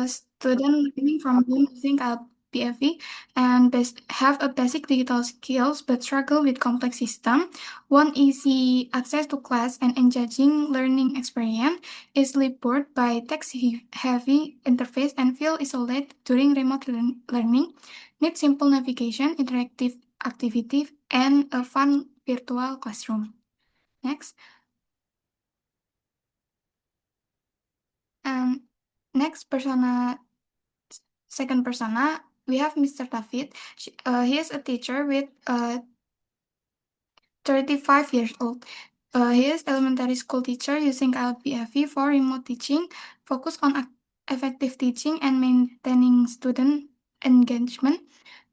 student learning from home using BFE and have a basic digital skills but struggle with complex system, want easy access to class and engaging learning experience, easily bored by text-heavy interface and feel isolated during remote learning, need simple navigation, interactive activity, and a fun virtual classroom. Next. And next persona, second persona, we have Mr. David. He is a teacher with 35 years old. He is elementary school teacher using LPFE for remote teaching, focus on effective teaching and maintaining student engagement,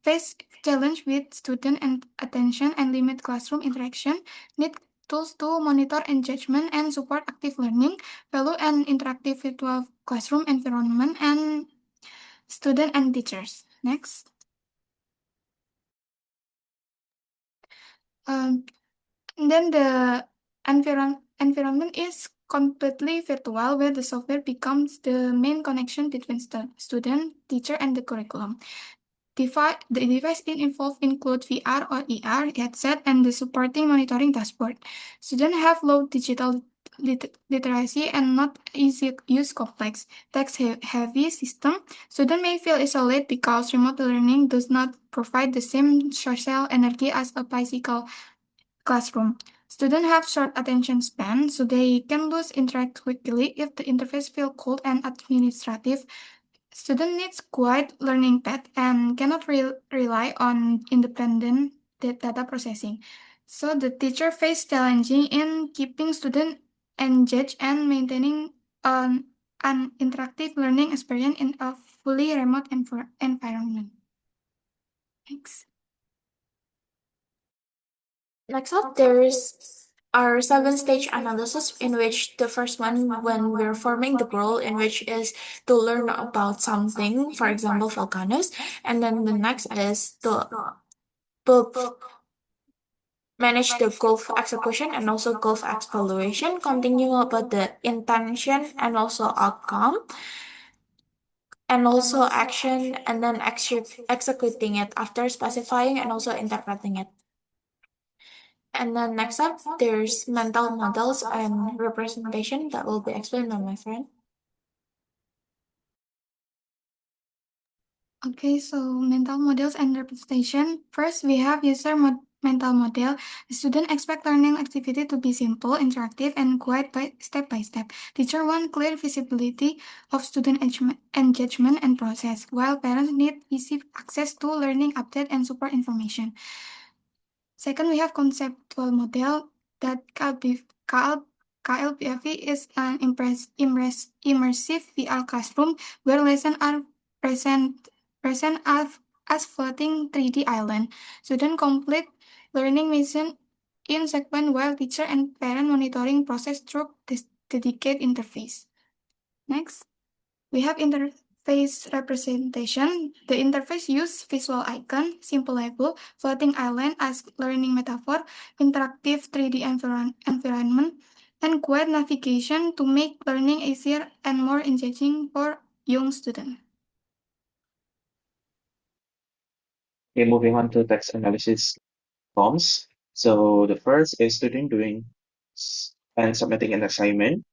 face challenge with student and attention and limit classroom interaction, need tools to monitor engagement and support active learning, value an interactive virtual classroom environment, and student and teachers. Next. Um, And then the environment is completely virtual, where the software becomes the main connection between student, teacher, and the curriculum. The device involved include VR or ER headset and the supporting monitoring dashboard. Students have low digital literacy and not easy use complex text-heavy system. Students may feel isolated because remote learning does not provide the same social energy as a physical classroom. Students have short attention span, so they can lose interest quickly if the interface feels cold and administrative. Student needs quiet learning path and cannot rely on independent data processing. So the teacher face challenging in keeping student engaged and maintaining an interactive learning experience in a fully remote environment. Thanks. Next up, there's our 7-stage analysis, in which the first one, when we're forming the goal, in which is to learn about something, for example, volcanoes, and then the next is to both manage the goal execution and also goal evaluation, continue about the intention and also outcome, and also action, and then executing it after specifying and also interpreting it. And then next up, there's mental models and representation that will be explained by my friend. Okay, so mental models and representation. First, we have mental model. The student expect learning activity to be simple, interactive, and quiet by step by step. Teacher want clear visibility of student engagement and process, while parents need easy access to learning update and support information. Second, we have conceptual model that KLPFE is an immersive VR classroom where lessons are present as floating 3D island. Students complete learning mission in segment while teacher and parent monitoring process through this dedicated interface. Next, we have interface representation. The interface uses visual icon, simple label, floating island as learning metaphor, interactive 3D environment, and quiet navigation to make learning easier and more engaging for young students. Okay, moving on to text analysis forms. So the first is student doing and submitting an assignment.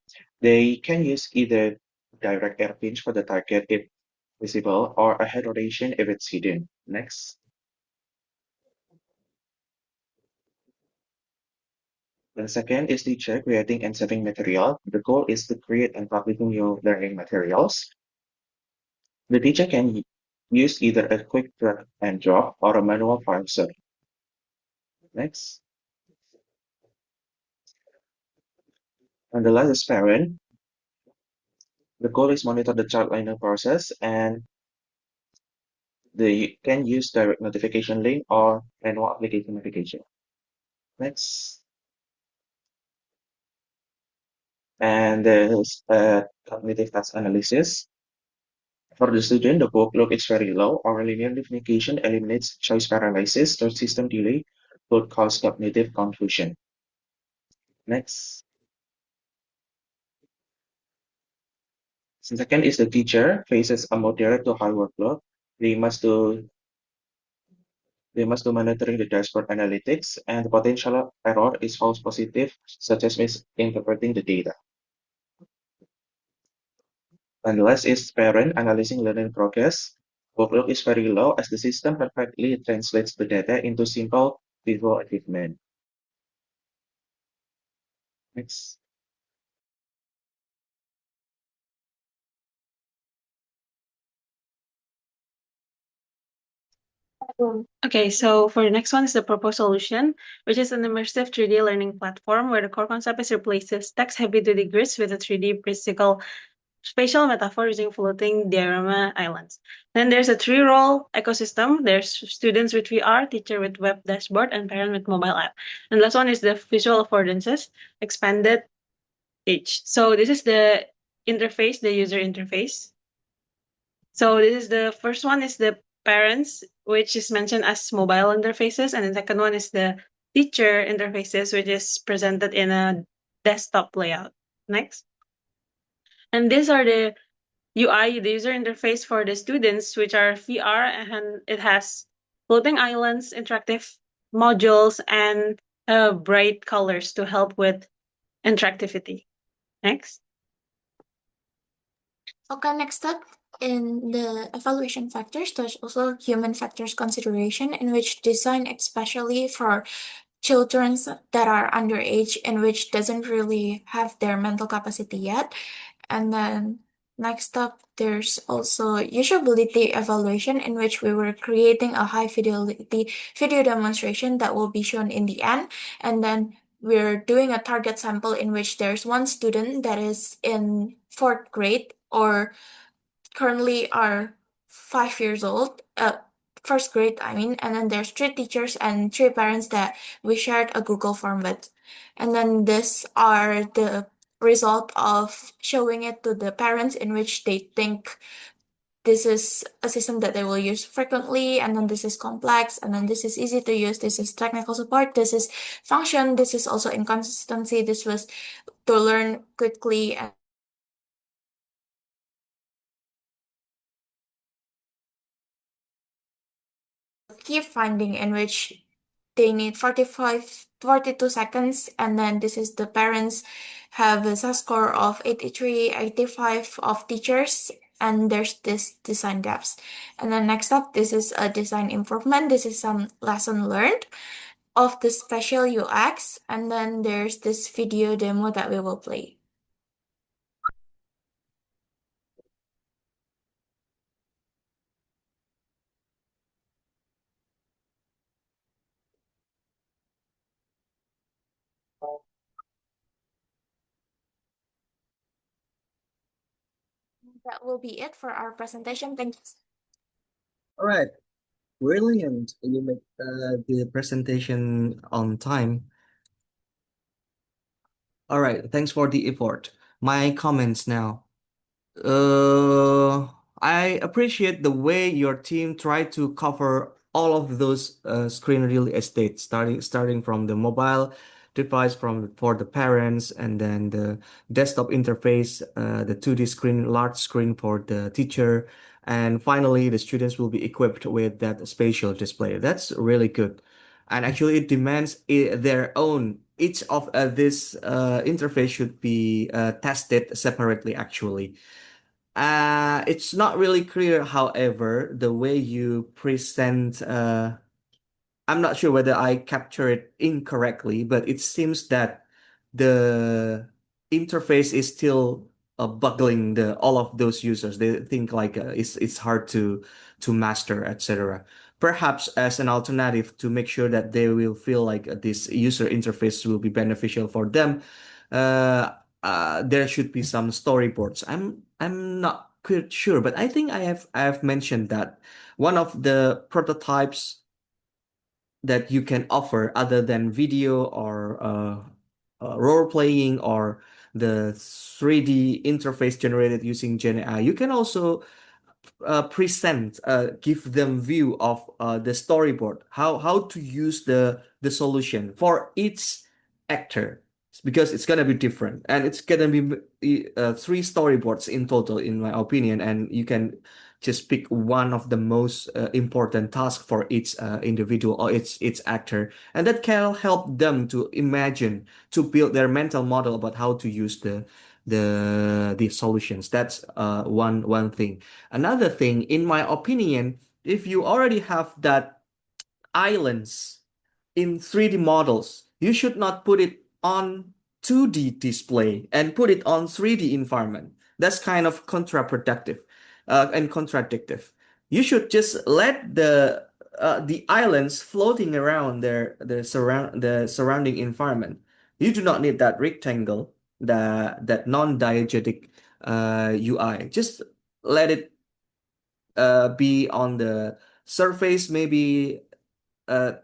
They can use either direct air pinch for the target if visible or a head rotation if it's hidden. Next. The second is teacher creating and saving material. The goal is to create and publish new learning materials. The teacher can use either a quick drag and drop or a manual file set. Next. And the last is parent. The goal is monitor the child learning process, and they can use direct notification link or manual application notification. Next. And there's cognitive task analysis. For the student, the workload is very low, or linear unification eliminates choice paralysis, or system delay could cause cognitive confusion. Next. Second is the teacher faces a moderate to high workload. They must do monitoring the dashboard analytics, and the potential error is false positive, such as misinterpreting the data. And last is parent analyzing learning progress. Workload is very low as the system perfectly translates the data into simple visual achievement. Next. Okay, so for the next one is the proposed solution, which is an immersive 3D learning platform where the core concept is replaces text-heavy 2D grids with a 3D physical spatial metaphor using floating diorama islands. Then there's a three-role ecosystem. There's students with VR, teacher with web dashboard, and parent with mobile app. And last one is the visual affordances, expanded age. So this is the interface, the user interface. So this is the first one is the parents, which is mentioned as mobile interfaces, and the second one is the teacher interfaces, which is presented in a desktop layout. Next. And these are the UI, the user interface for the students, which are VR, and it has floating islands, interactive modules, and bright colors to help with interactivity. Next. Okay, next up in the evaluation factors, there's also human factors consideration, in which design especially for children that are underage, in which doesn't really have their mental capacity yet. And then next up, there's also usability evaluation, in which we were creating a high fidelity video demonstration that will be shown in the end. And then we're doing a target sample in which there's one student that is in fourth grade or currently are 5 years old, first grade, I mean, and then there's three teachers and three parents that we shared a Google form with. And then these are the result of showing it to the parents, in which they think this is a system that they will use frequently, and then this is complex, and then this is easy to use, this is technical support, this is function, this is also inconsistency, this was to learn quickly. And key finding in which they need 42 seconds, and then this is the parents have a SAS score of 83, 85 of teachers, and there's this design gaps. And then next up, this is a design improvement. This is some lesson learned of the special UX, and then there's this video demo that we will play. That will be it for our presentation. Thank you. All right, brilliant. You make the presentation on time. All right, thanks for the effort. My comments now. Uh, I appreciate the way your team tried to cover all of those screen real estate, starting from the mobile device for the parents, and then the desktop interface, the 2D screen, large screen for the teacher, and finally the students will be equipped with that spatial display. That's really good. And actually, it demands their own. Each of this interface should be tested separately, actually. It's not really clear, however, the way you present. I'm not sure whether I capture it incorrectly, but it seems that the interface is still bugging the all of those users. They think like it's hard to master, etc. Perhaps as an alternative to make sure that they will feel like this user interface will be beneficial for them, uh, there should be some storyboards. I'm not quite sure, but I think I have mentioned that one of the prototypes that you can offer other than video or role playing or the 3D interface generated using Gen AI, you can also give them view of the storyboard, how to use the solution for each actor. because it's gonna be different, and it's gonna be three storyboards in total, in my opinion, and you can just pick one of the most important tasks for each individual or each actor, and that can help them to imagine, to build their mental model about how to use the solutions. That's one thing. Another thing, in my opinion, if you already have that islands in 3D models, you should not put it on 2D display and put it on 3D environment. That's kind of counterproductive and contradictive. You should just let the islands floating around the surrounding environment. You do not need that rectangle, that non-diegetic UI. Just let it be on the surface, maybe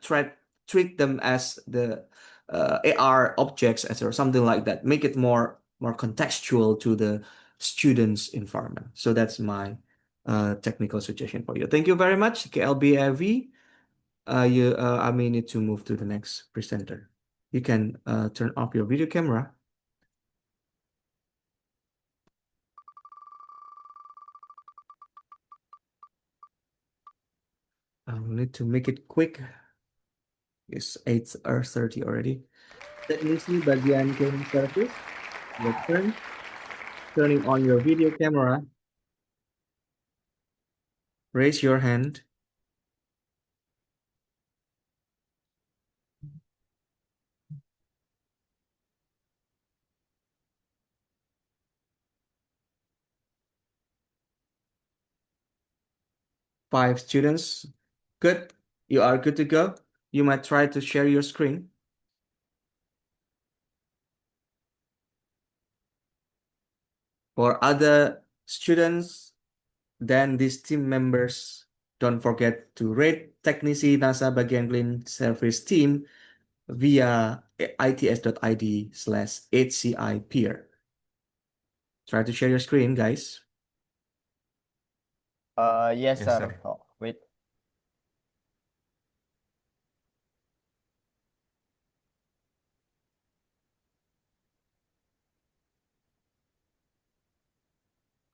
treat them as the AR objects as or something like that. Make it more contextual to the student's environment. So that's my technical suggestion for you. Thank you very much, KLBAV. I may need to move to the next presenter. You can turn off your video camera. I'll need to make it quick. It's 8:30 already. Teknisi bagian cleaning service. Your turn. Turning on your video camera. Raise your hand. Five students. Good. You are good to go. You might try to share your screen. For other students, then these team members, don't forget to rate Teknisi NASA Bagian Clean Service Team via its.id/HCI peer. Try to share your screen, guys. Yes, Yes, sir. sir. Oh, wait.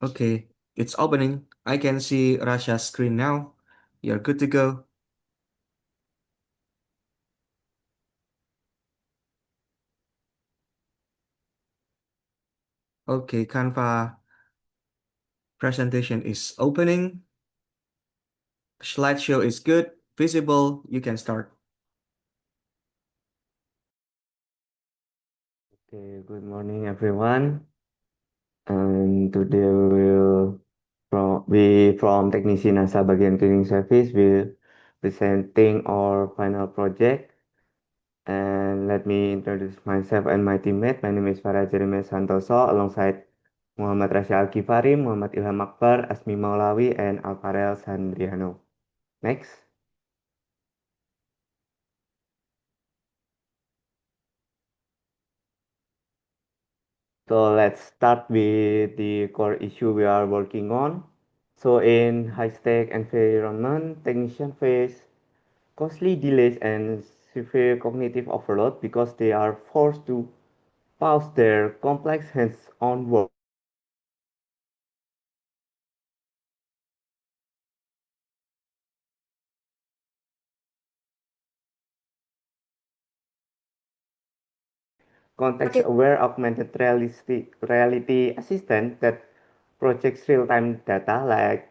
Okay, it's opening. I can see Rasha's screen now. You're good to go. Okay, Canva presentation is opening. Slideshow is good, visible. You can start. Okay, good morning everyone. And today we will from Technician NASA Bagian Cleaning Service will presenting our final project. And let me introduce myself and my teammate. My name is Farah Jeremy Santoso alongside Muhammad Rasya Al-Kifari, Muhammad Ilham Akbar, Asmi Maulawi, and Alvarel Sandriano. Next. So let's start with the core issue we are working on. So in high-stake environment, technicians face costly delays and severe cognitive overload because they are forced to pause their complex hands-on work. Context-aware augmented reality assistant that projects real-time data like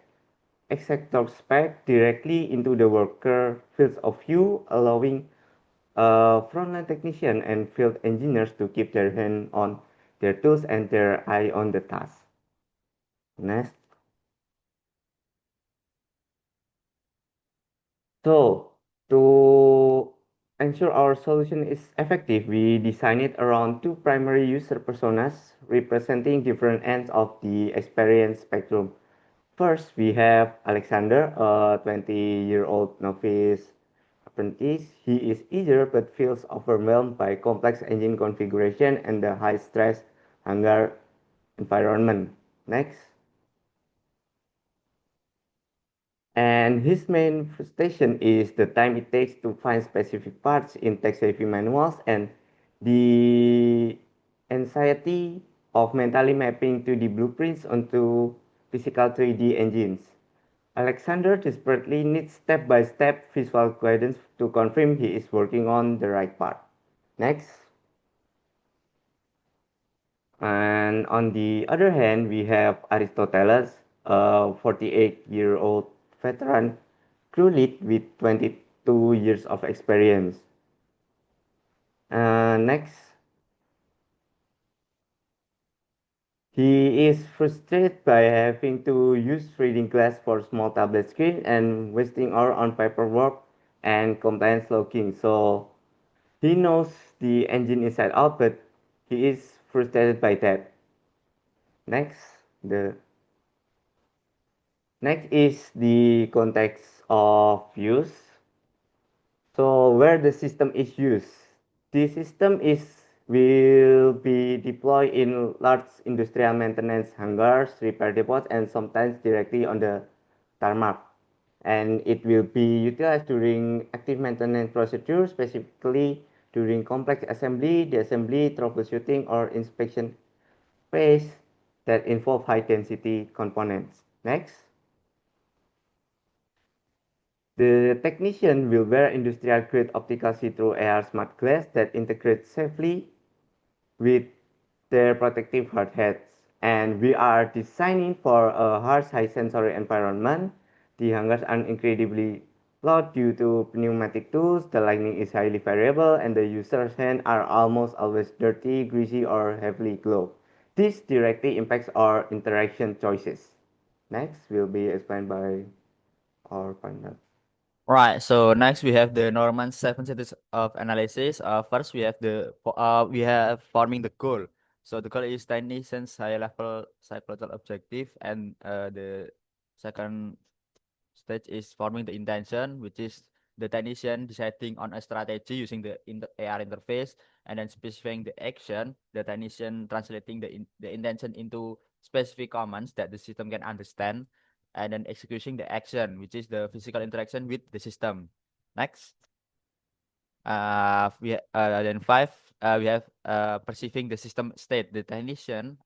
exact job spec directly into the worker fields of view, allowing frontline technician and field engineers to keep their hand on their tools and their eye on the task. Next. So, to ensure our solution is effective, we designed it around two primary user personas representing different ends of the experience spectrum. First, we have Alexander, a 20-year-old novice apprentice. He is eager but feels overwhelmed by complex engine configuration and the high-stress hangar environment. Next. And his main frustration is the time it takes to find specific parts in tech-savvy manuals and The anxiety of mentally mapping 2D blueprints onto physical 3D engines. Alexander desperately needs step-by-step visual guidance to confirm he is working on the right path. Next. And on the other hand, we have Aristoteles, a 48-year-old veteran crew lead with 22 years of experience. Next, he is frustrated by having to use reading glass for small tablet screen and wasting hours on paperwork and compliance logging. So he knows the engine inside out, but he is frustrated by that. The next is the context of use. So where the system is used, the system will be deployed in large industrial maintenance hangars, repair depots, and sometimes directly on the tarmac. And it will be utilized during active maintenance procedures, specifically during complex assembly, the assembly, troubleshooting, or inspection phase that involve high density components. Next. The technician will wear industrial-grade optical see-through AR smart glass that integrates safely with their protective hard hats. And we are designing for a harsh, high-sensory environment. The hangars are incredibly loud due to pneumatic tools, the lighting is highly variable, and the user's hands are almost always dirty, greasy, or heavily gloved. This directly impacts our interaction choices. Next will be explained by our partner. Right. So next we have the Norman seven stages of analysis. First we have forming the goal. So the goal is technician's high level psychological objective, and the second stage is forming the intention, which is the technician deciding on a strategy using the AR interface, and then specifying the action. The technician translating the intention into specific commands that the system can understand, and then executing the action, which is the physical interaction with the system. Next. Then five, we have perceiving the system state. The technician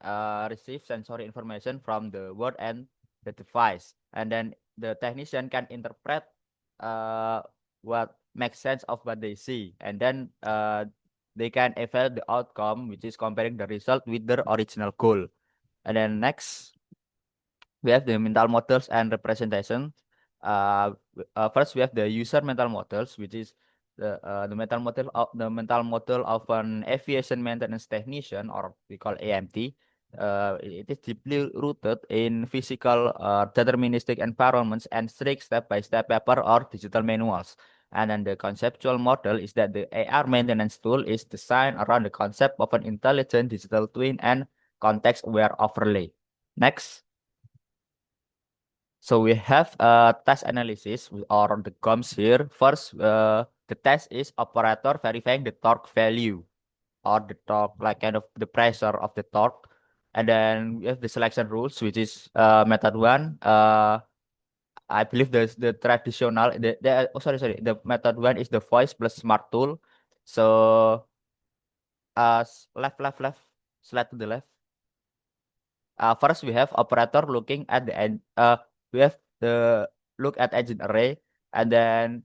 receives sensory information from the word and the device, and then the technician can interpret what makes sense of what they see, and then they can evaluate the outcome, which is comparing the result with their original goal. And then next, we have the mental models and representation. First, we have the user mental models, which is the mental model of an aviation maintenance technician, or we call AMT. It is deeply rooted in physical deterministic environments and strict step-by-step paper or digital manuals. And then the conceptual model is that the AR maintenance tool is designed around the concept of an intelligent digital twin and context-aware overlay. Next. So we have a test analysis or the comms here. First, the test is operator verifying the torque value or the torque, like kind of the pressure of the torque. And then we have the selection rules, which is method one. I believe the traditional the method one is the voice plus smart tool. So left, slide to the left. First we have operator looking at the end. We have the look at engine array, and then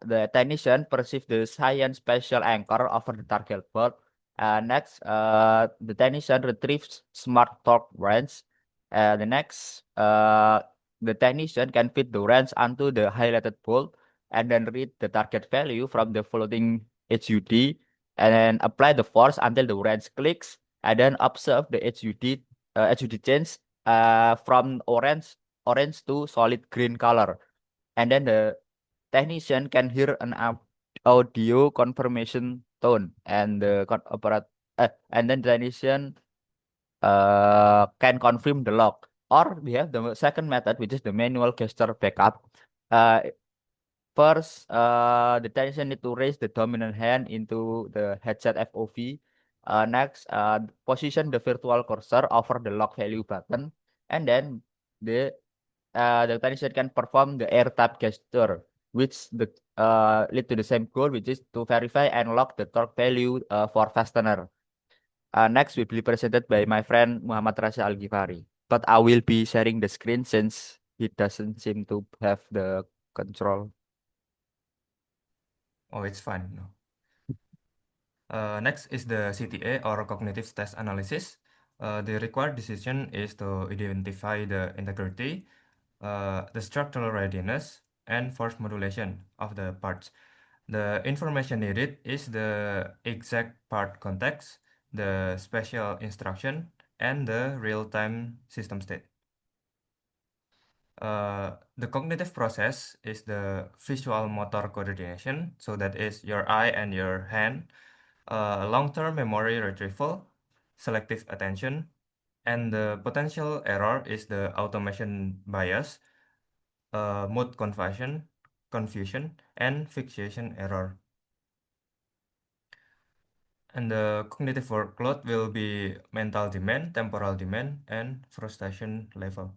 the technician perceive the cyan spatial anchor over the target board. Next, the technician retrieves smart torque range. The next, the technician can fit the range onto the highlighted bolt, and then read the target value from the floating HUD, and then apply the force until the range clicks, and then observe the HUD change from orange to solid green color. And then the technician can hear an audio confirmation tone, and and then the technician can confirm the log. Or we have the second method, which is the manual gesture backup. Uh, First, the technician need to raise the dominant hand into the headset FOV. Next, position the virtual cursor over the lock value button, and then the technician can perform the air tap gesture. which lead to the same goal, which is to verify and log the torque value for fastener. Next will be presented by my friend Muhammad Rasha Al Ghifari. But I will be sharing the screen since he doesn't seem to have the control. Oh, it's fine. No. Next is the CTA or cognitive test analysis. The required decision is to identify the integrity, the structural readiness, and force modulation of the parts. The information needed is the exact part context, the special instruction, and the real-time system state. The cognitive process is the visual motor coordination, so that is your eye and your hand, long-term memory retrieval, selective attention, and the potential error is the automation bias, mood confusion, and fixation error. And the cognitive workload will be mental demand, temporal demand, and frustration level.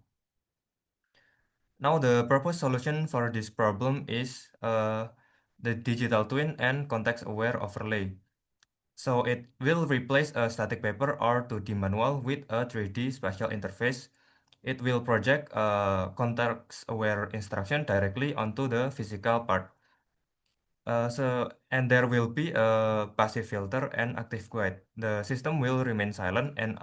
Now the proposed solution for this problem is the digital twin and context-aware overlay. So it will replace a static paper or 2D manual with a 3D spatial interface. It will project a context-aware instruction directly onto the physical part. And there will be a passive filter and active guide. The system will remain silent and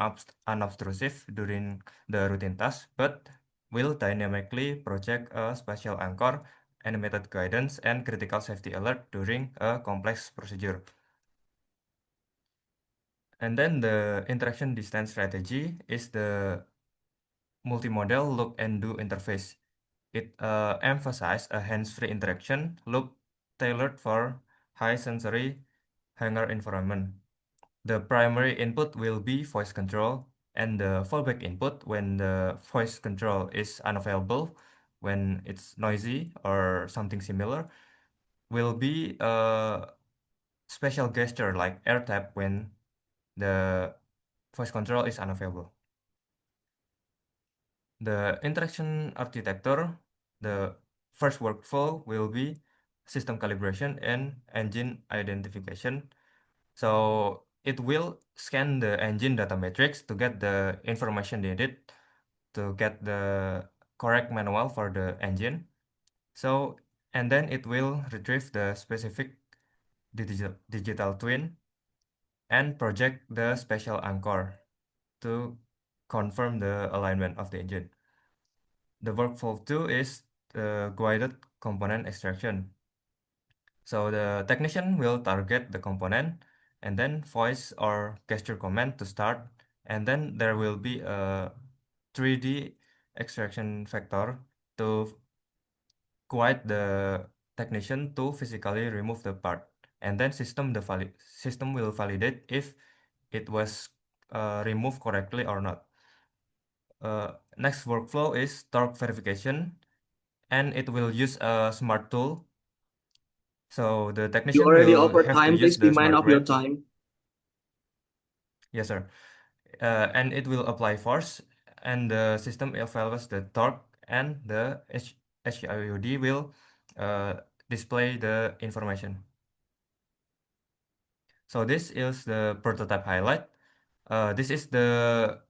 unobtrusive during the routine task, but will dynamically project a spatial anchor, animated guidance, and critical safety alert during a complex procedure. And then the interaction distance strategy is the multimodal look and do interface. It emphasizes a hands-free interaction loop tailored for high sensory hangar environment. The primary input will be voice control, and the fallback input when the voice control is unavailable, when it's noisy or something similar, will be a special gesture like air tap when the voice control is unavailable. The interaction architecture, the first workflow will be system calibration and engine identification. So it will scan the engine data matrix to get the information needed to get the correct manual for the engine. So, and then it will retrieve the specific digital twin and project the spatial anchor to confirm the alignment of the engine. The workflow 2 is the guided component extraction. So the technician will target the component and then voice or gesture command to start, and then there will be a 3D extraction vector to guide the technician to physically remove the part, and then system will validate if it was removed correctly or not. Next workflow is torque verification, and it will use a smart tool. So the You technician already will over have to time. use Please be the mind smart of your wrench. time. Yes, sir. And it will apply force, and the system evaluates the torque, and the HIOD will display the information. So this is the prototype highlight. This is the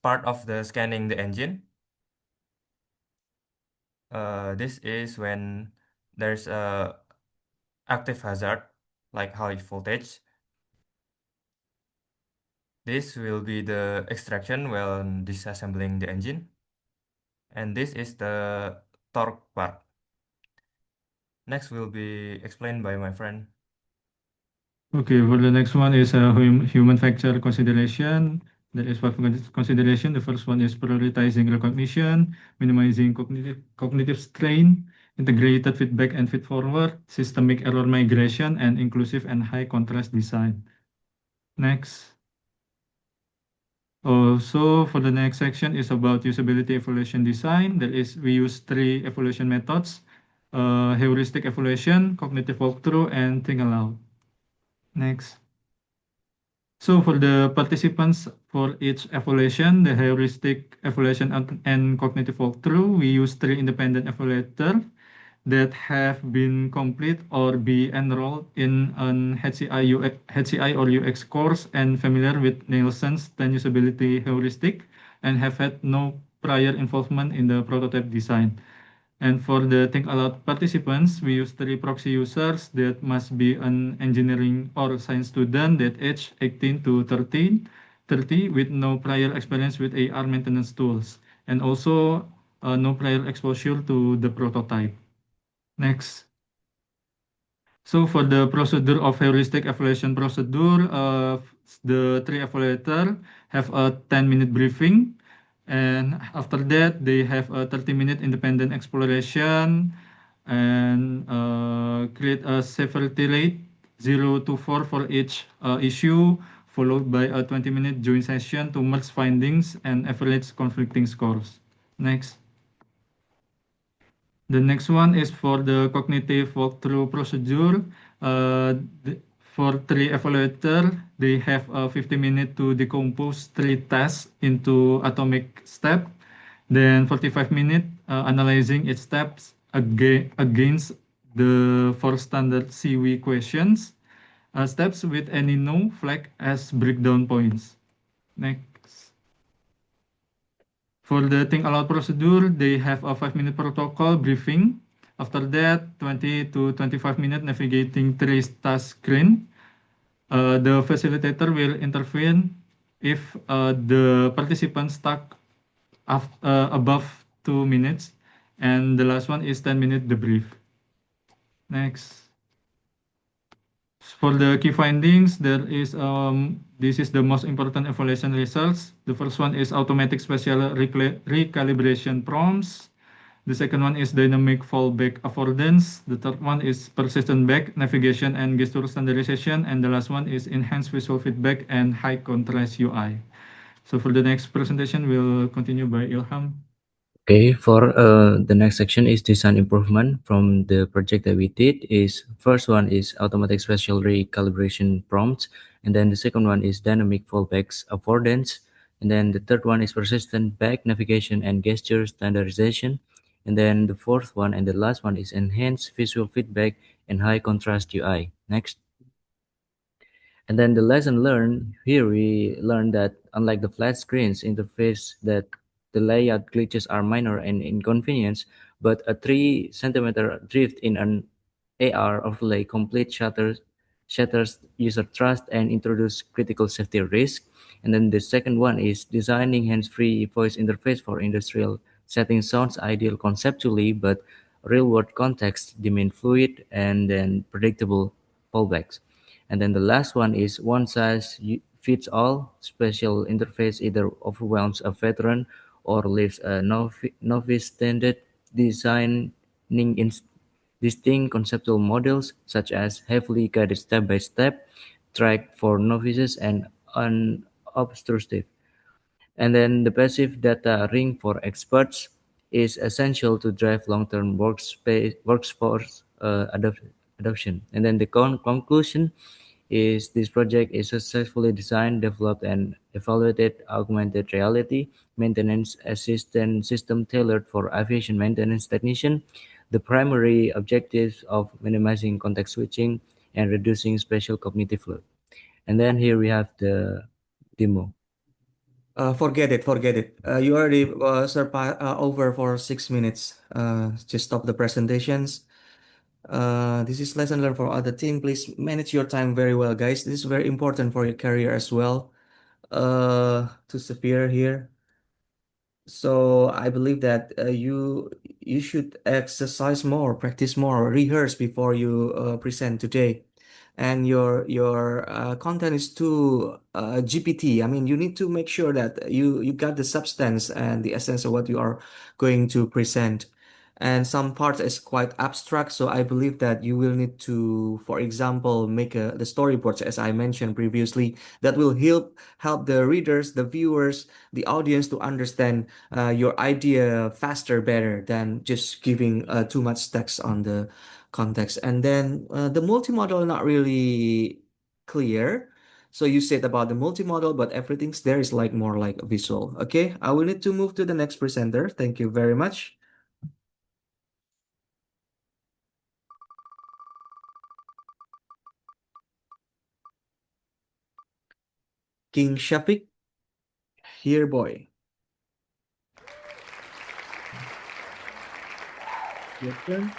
part of the scanning the engine. This is when there's a active hazard like high voltage. This will be the extraction when disassembling the engine. And this is the torque part. Next will be explained by my friend. Okay, for the next one is human factor consideration. There is five consideration. The first one is prioritizing recognition, minimizing cognitive strain, integrated feedback and feed forward, systemic error migration, and inclusive and high contrast design. Next. So for the next section is about usability evaluation design. We use three evaluation methods, heuristic evaluation, cognitive walkthrough, and think aloud. Next. So for the participants for each evaluation, the heuristic evaluation and cognitive walkthrough, we use three independent evaluators. that have been complete or be enrolled in an HCI or UX course and familiar with Nielsen's 10 usability heuristic and have had no prior involvement in the prototype design. And for the Think Aloud participants, we use 3 proxy users that must be an engineering or science student that age 18 to 30 with no prior experience with AR maintenance tools and also no prior exposure to the prototype. Next. So for the procedure of heuristic evaluation procedure, the 3 evaluator have a 10-minute briefing, and after that they have a 30-minute independent exploration and create a severity rate 0 to 4 for each issue, followed by a 20-minute joint session to merge findings and evaluate conflicting scores. Next. The next one is for the cognitive walkthrough procedure. For 3 evaluator, they have a 50-minute to decompose 3 tasks into atomic step. Then 45-minute analyzing its steps against the 4 standard CW questions. Steps with any no flag as breakdown points. Next. For the think aloud procedure, they have a 5-minute protocol briefing. After that, 20 to 25-minute navigating 3 task screen. The facilitator will intervene if the participant stuck above 2 minutes. And the last one is 10-minute debrief. Next. For the key findings, this is the most important evaluation results. The first one is automatic spatial recalibration prompts. The second one is dynamic fallback affordance. The third one is persistent back navigation and gesture standardization. And the last one is enhanced visual feedback and high contrast UI. So for the next presentation, we'll continue by Ilham. Okay, for the next section is design improvement from the project that we did. Is first one is automatic spatial recalibration prompts, and then the second one is dynamic fallbacks affordance, and then the third one is persistent back navigation and gesture standardization, and then the fourth one and the last one is enhanced visual feedback and high contrast UI. Next. And then the lesson learned, here we learned that unlike the flat screens interface that the layout glitches are minor and inconvenience, but a 3 cm drift in an AR overlay complete shatters user trust and introduce critical safety risk. And then the second one is designing hands-free voice interface for industrial settings sounds ideal conceptually, but real-world context demand fluid and then predictable fallbacks. And then the last one is one size fits all. Special interface either overwhelms a veteran or leaves a novice standard. Designing distinct conceptual models such as heavily guided step-by-step, track for novices, and unobtrusive. And then the passive data ring for experts is essential to drive long-term workforce adoption. And then the conclusion is this project is successfully designed, developed, and evaluated augmented reality maintenance assistant system tailored for aviation maintenance technician. The primary objectives of minimizing context switching and reducing spatial cognitive load. And then here we have the demo. Forget it. You already over for 6 minutes. Just stop the presentations. This is lesson learned for other team. Please manage your time very well, guys. This is very important for your career as well. To severe here. So I believe that you should exercise more, practice more, rehearse before you present today. And your content is too GPT. I mean, you need to make sure that you got the substance and the essence of what you are going to present. And some parts is quite abstract, so I believe that you will need to, for example, make the storyboards, as I mentioned previously, that will help the readers, the viewers, the audience to understand your idea faster, better than just giving too much text on the context. And then the multimodal not really clear. So you said about the multimodal, but everything's there is like more like visual. Okay, I will need to move to the next presenter. Thank you very much. King Shafiq, here boy. Your turn.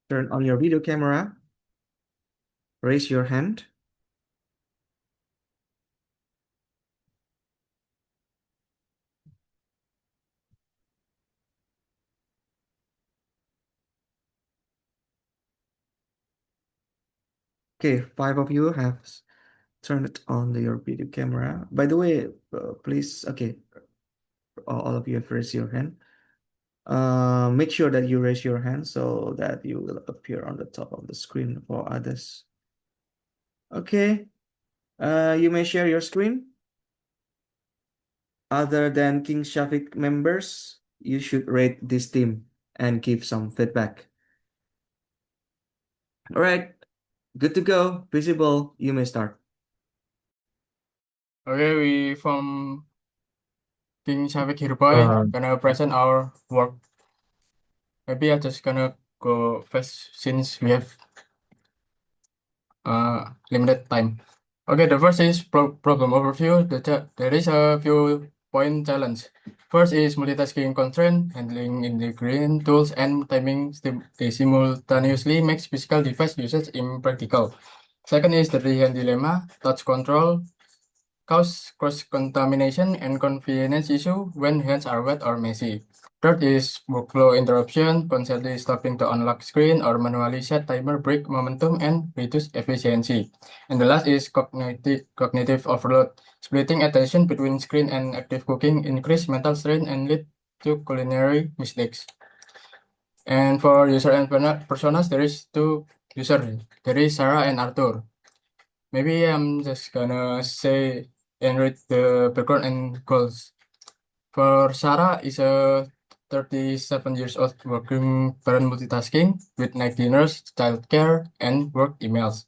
Turn on your video camera. Raise your hand. Okay, 5 of you have turned it on your video camera. By the way, please, okay, all of you have raised your hand. Make sure that you raise your hand so that you will appear on the top of the screen for others. Okay, you may share your screen. Other than King Shafiq members, you should rate this team and give some feedback. All right, good to go. Visible, you may start. Okay, we from King Shafiq Hirboy gonna present our work. Maybe I just gonna go first since we have limited time. Okay, the first is problem overview. There is a few point challenge. First is multitasking constraint, handling integrating tools and timing simultaneously makes physical device usage impractical. Second is the hand dilemma, touch control cause cross-contamination and convenience issue when hands are wet or messy. Third is workflow interruption, constantly stopping to unlock screen or manually set timer break momentum and reduce efficiency. And the last is cognitive overload. Splitting attention between screen and active cooking increase mental strain and lead to culinary mistakes. And for user and personas, there is two users. There is Sarah and Arthur. Maybe I'm just gonna say and read the background and goals. For Sarah is a 37 years old working parent multitasking with night dinners, childcare, and work emails.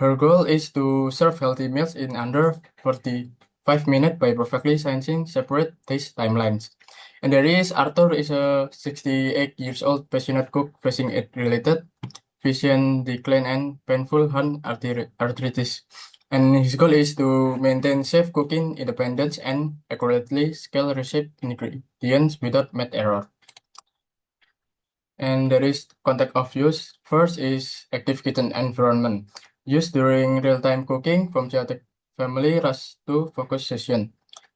Her goal is to serve healthy meals in under 45 minutes by perfectly syncing separate taste timelines. And there is Arthur is a 68 years old passionate cook facing age-related vision decline and painful hand arthritis. And his goal is to maintain safe cooking independence and accurately scale recipe ingredients without math error. And there is context of use. First is active kitchen environment. Used during real-time cooking from chaotic family rush to focus session.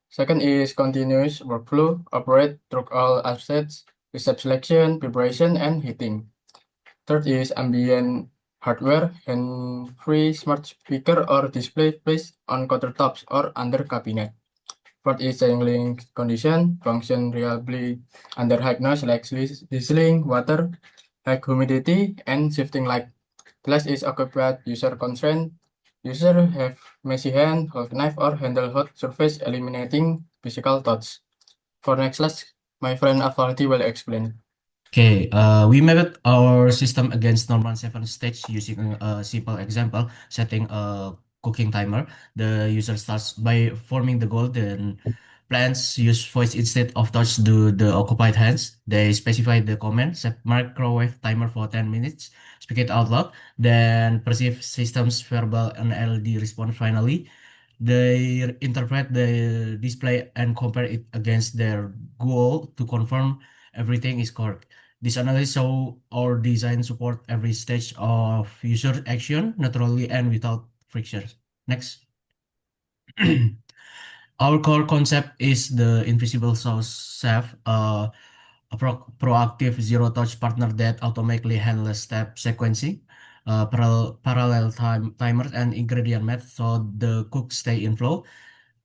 Second is continuous workflow, operate through all assets, recipe selection, preparation, and heating. Third is ambient hardware and free smart speaker or display placed on countertops or under cabinet. Fourth is handling condition, function reliably under high noise like sizzling, water, high humidity, and shifting light. Last is occupied user constraint. User have messy hand, hold knife, or handle hot surface, eliminating physical touch. For next class, my friend Authority will explain. Okay, we mapped our system against normal 7 stage using a simple example, setting a cooking timer. The user starts by forming the goal, then plans use voice instead of touch to the occupied hands. They specify the command, set microwave timer for 10 minutes, speak it out loud, then perceive system's verbal and LED response finally. They interpret the display and compare it against their goal to confirm everything is correct. This analysis show our design support every stage of user action naturally and without friction. Next. Our core concept is the invisible source chef, a proactive zero-touch partner that automatically handles step sequencing, parallel timers, and ingredient math so the cooks stay in flow.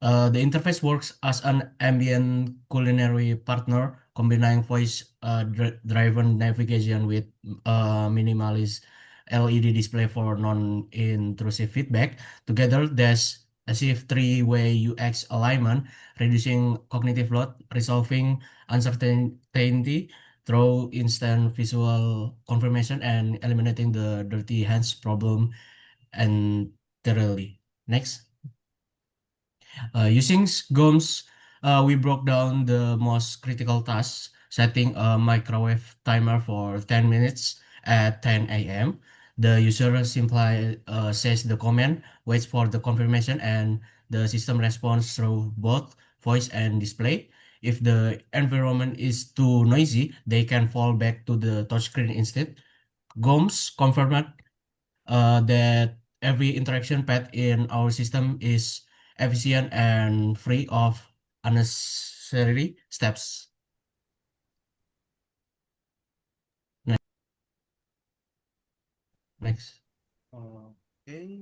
The interface works as an ambient culinary partner, combining voice-driven navigation with minimalist LED display for non-intrusive feedback. Together, there's achieve three-way UX alignment, reducing cognitive load, resolving uncertainty through instant visual confirmation, and eliminating the dirty hands problem entirely. Next. Using GOMS, we broke down the most critical tasks, setting a microwave timer for 10 minutes at 10 a.m., The user simply says the command, waits for the confirmation, and the system responds through both voice and display. If the environment is too noisy, they can fall back to the touchscreen instead. Gomes confirmed that every interaction path in our system is efficient and free of unnecessary steps. Next. Okay.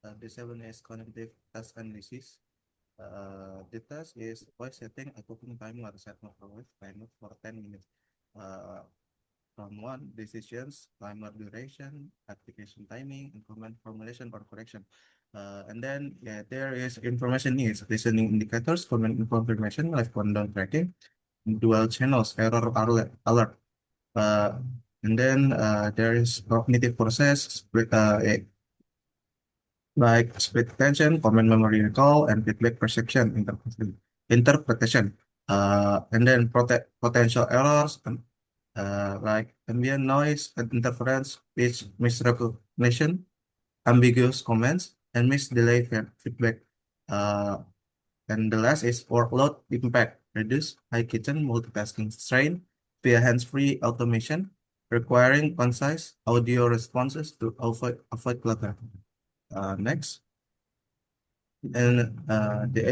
The seven is cognitive task analysis. The task is voice setting a cooking timer set microwave timer for 10 minutes. From one, decisions, timer duration, application timing, and command formulation or correction. And then there is information needs, listening indicators, command confirmation, live countdown tracking, dual channels, error alert. And then there is cognitive process, split, like split attention, command memory recall, and feedback perception interpretation. And then potential errors like ambient noise and interference, speech misrecognition, ambiguous comments, and misdelay feedback. Uh, and the last is workload impact, reduce high kitchen multitasking strain via hands-free automation, requiring concise audio responses to avoid clutter. Next. And the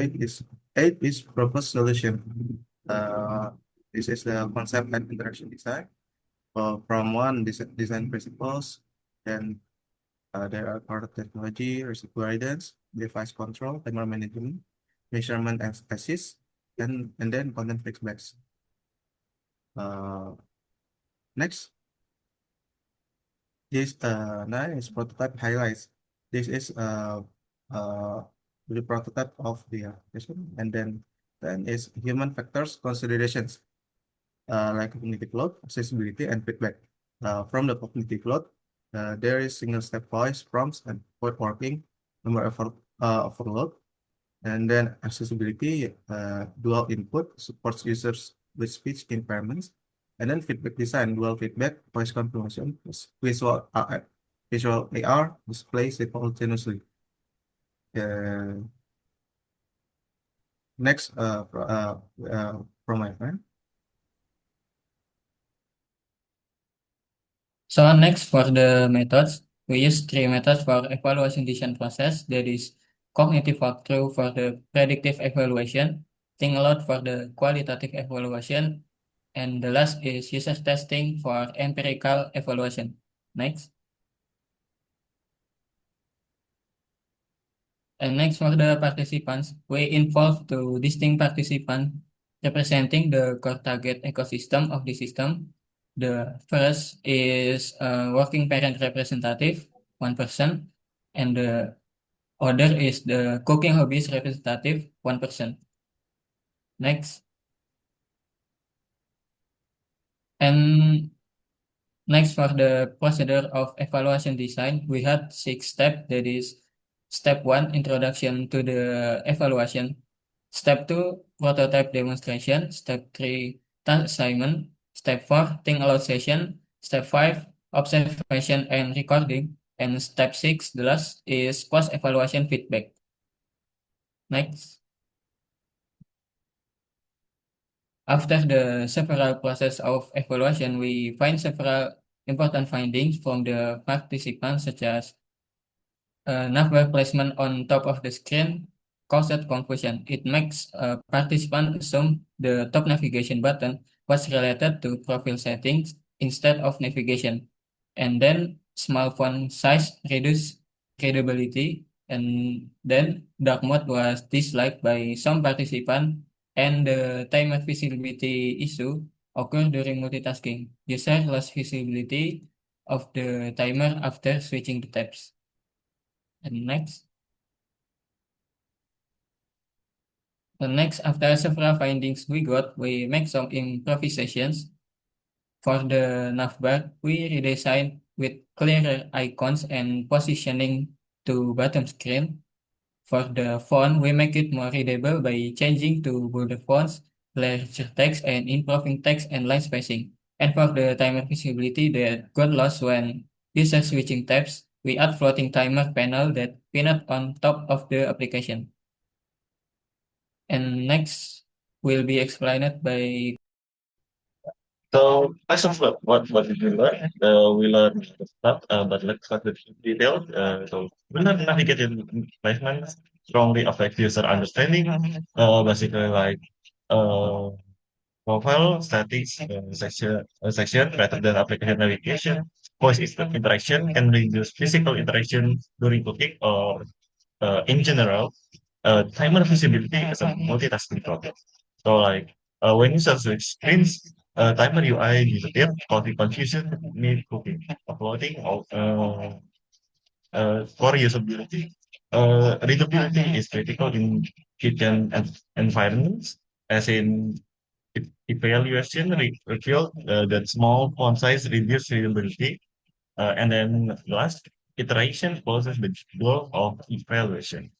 eight is proposed solution. This is the concept and interaction design. From one design principles, then there are product technology, risk guidance, device control, timer management, measurement and assist, and then content feedbacks. Next, this nine is prototype highlights. This is uh the prototype of the application, and then is human factors considerations, like cognitive load, accessibility, and feedback. From the cognitive load, there is single step voice prompts and word working, number overload, and then accessibility, dual input supports users with speech impairments, and then feedback design, dual feedback, voice confirmation, visual AR display simultaneously. Next, from my friend. So next for the methods, we use three methods for evaluation design process. That is cognitive walkthrough for the predictive evaluation, think aloud for the qualitative evaluation, and the last is user testing for empirical evaluation. Next. And next for the participants, we involve two distinct participants representing the core target ecosystem of the system. The first is a working parent representative, one person, and the other is the cooking hobbies representative, one person. Next. And next, for the procedure of evaluation design, we had 6 steps. That is, step 1, introduction to the evaluation. Step 2, prototype demonstration. Step 3, task assignment. Step 4, think aloud session. Step 5, observation and recording. And step 6, the last, is post-evaluation feedback. Next. After the several process of evaluation, we find several important findings from the participants, such as navbar placement on top of the screen caused confusion. It makes a participant assume the top navigation button was related to profile settings instead of navigation. And then small font size reduced readability. And then dark mode was disliked by some participants, and the timer visibility issue occurred during multitasking. User lost visibility of the timer after switching the tabs. And next. The next, after several findings we make some improvisations. For the navbar, we redesign with clearer icons and positioning to bottom screen. For the font, we make it more readable by changing to bolder fonts, larger text, and improving text and line spacing. And for the timer visibility that got lost when uses switching tabs, we add floating timer panel that pinned on top of the application. And next will be explained by. So as of what did we learn? We learned the stuff, but let's start with details. So we learned navigated placement strongly affects user understanding. Basically like uh, profile statics section rather than application navigation. Voice interaction can reduce physical interaction during cooking or in general, timer visibility is a multitasking process. So like when you switch screens, timer UI disappear, causing confusion mid cooking, uploading, or for usability. Readability is critical in kitchen environments, as in evaluation revealed that small font size reduce readability, and then last, iteration closes the goal of evaluation.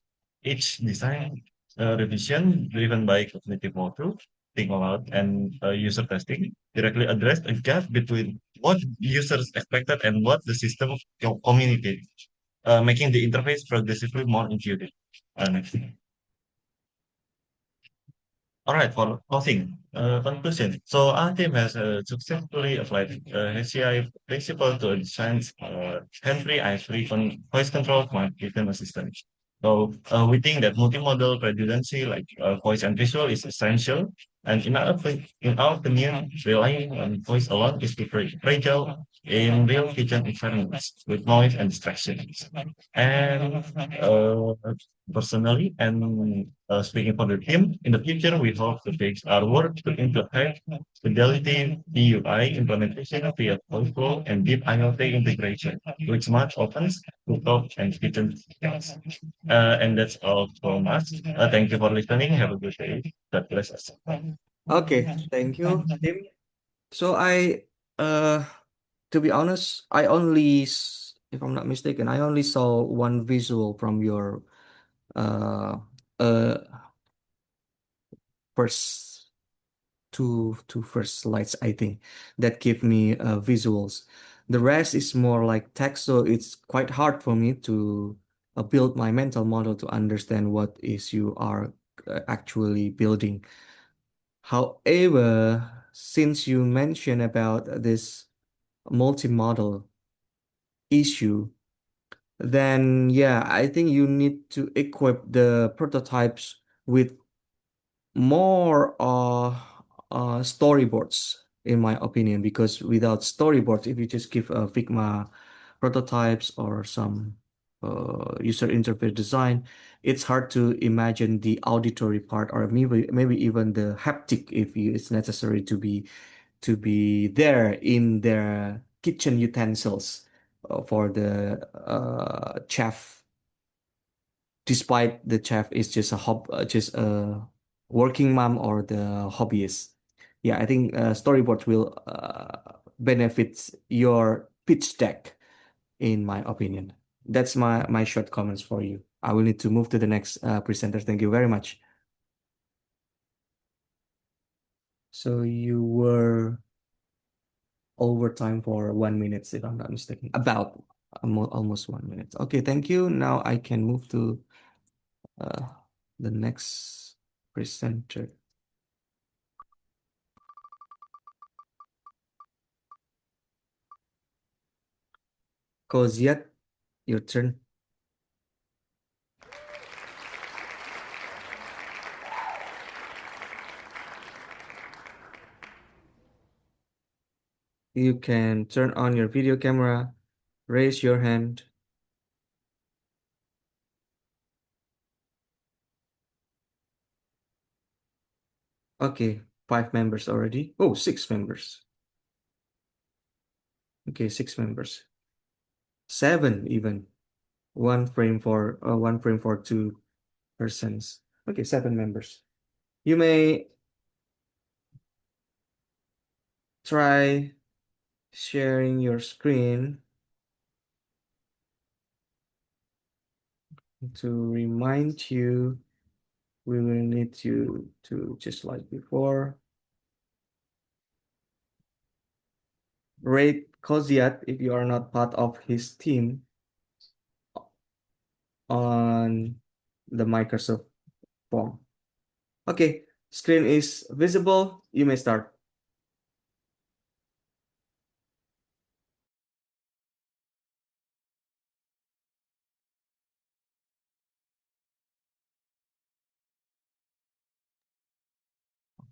Each design revision driven by cognitive model, think aloud, and user testing directly address a gap between what users expected and what the system communicated, making the interface progressively more intuitive. Next. All right, for closing, conclusion. So our team has successfully applied HCI principle to design hands-free, eyes-free voice control smart kitchen assistant. So we think that multimodal redundancy like voice and visual is essential. And in our opinion, relying on voice alone is too fragile in real kitchen environments with noise and distractions. And personally, and speaking for the team, in the future, we hope to fix our work to implement fidelity PUI implementation via workflow and deep IoT integration with smart opens, cooktop, and kitchen systems. And that's all from us. Thank you for listening. Have a good day. God bless us. Okay, thank you, Tim. So uh, to be honest, if I'm not mistaken, I only saw one visual from your uh, uh, first two first slides, I think, that give me visuals. The rest is more like text, so it's quite hard for me to build my mental model to understand what is you are actually building. However, since you mentioned about this multi-model issue, then yeah, I think you need to equip the prototypes with more storyboards, in my opinion, because without storyboards, if you just give a Figma prototypes or some user interface design, it's hard to imagine the auditory part or maybe even the haptic if it's necessary to be there in their kitchen utensils for the chef, despite the chef is just just a working mom or the hobbyist. Yeah, I think storyboard will benefit your pitch deck, in my opinion. That's my short comments for you. I will need to move to the next presenter. Thank you very much. So you were over time for 1 minute, if I'm not mistaken. About almost 1 minute. Okay, thank you. Now I can move to uh, the next presenter. Koziat, your turn. You can turn on your video camera, raise your hand. Okay, 5 members already. Oh, 6 members. Okay, 6 members. 7 even. One frame for 2 persons. Okay, 7 members. You may try sharing your screen to remind you. We will need you to, just like before, rate Koziat if you are not part of his team on the Microsoft form. Okay, screen is visible. You may start.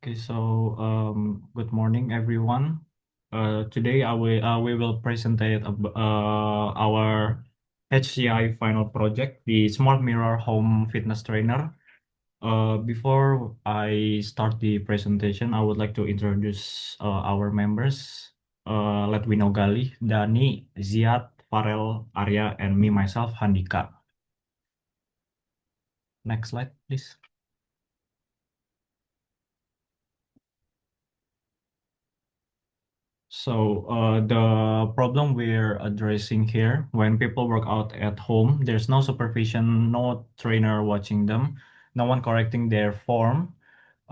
Okay, so good morning, everyone. Today we will present our HCI final project, the Smart Mirror Home Fitness Trainer. Before I start the presentation, I would like to introduce our members. Let we know Gali, Dani, Ziad, Farel, Arya, and me myself, Handika. Next slide, please. So the problem we're addressing here, when people work out at home, there's no supervision, no trainer watching them, no one correcting their form.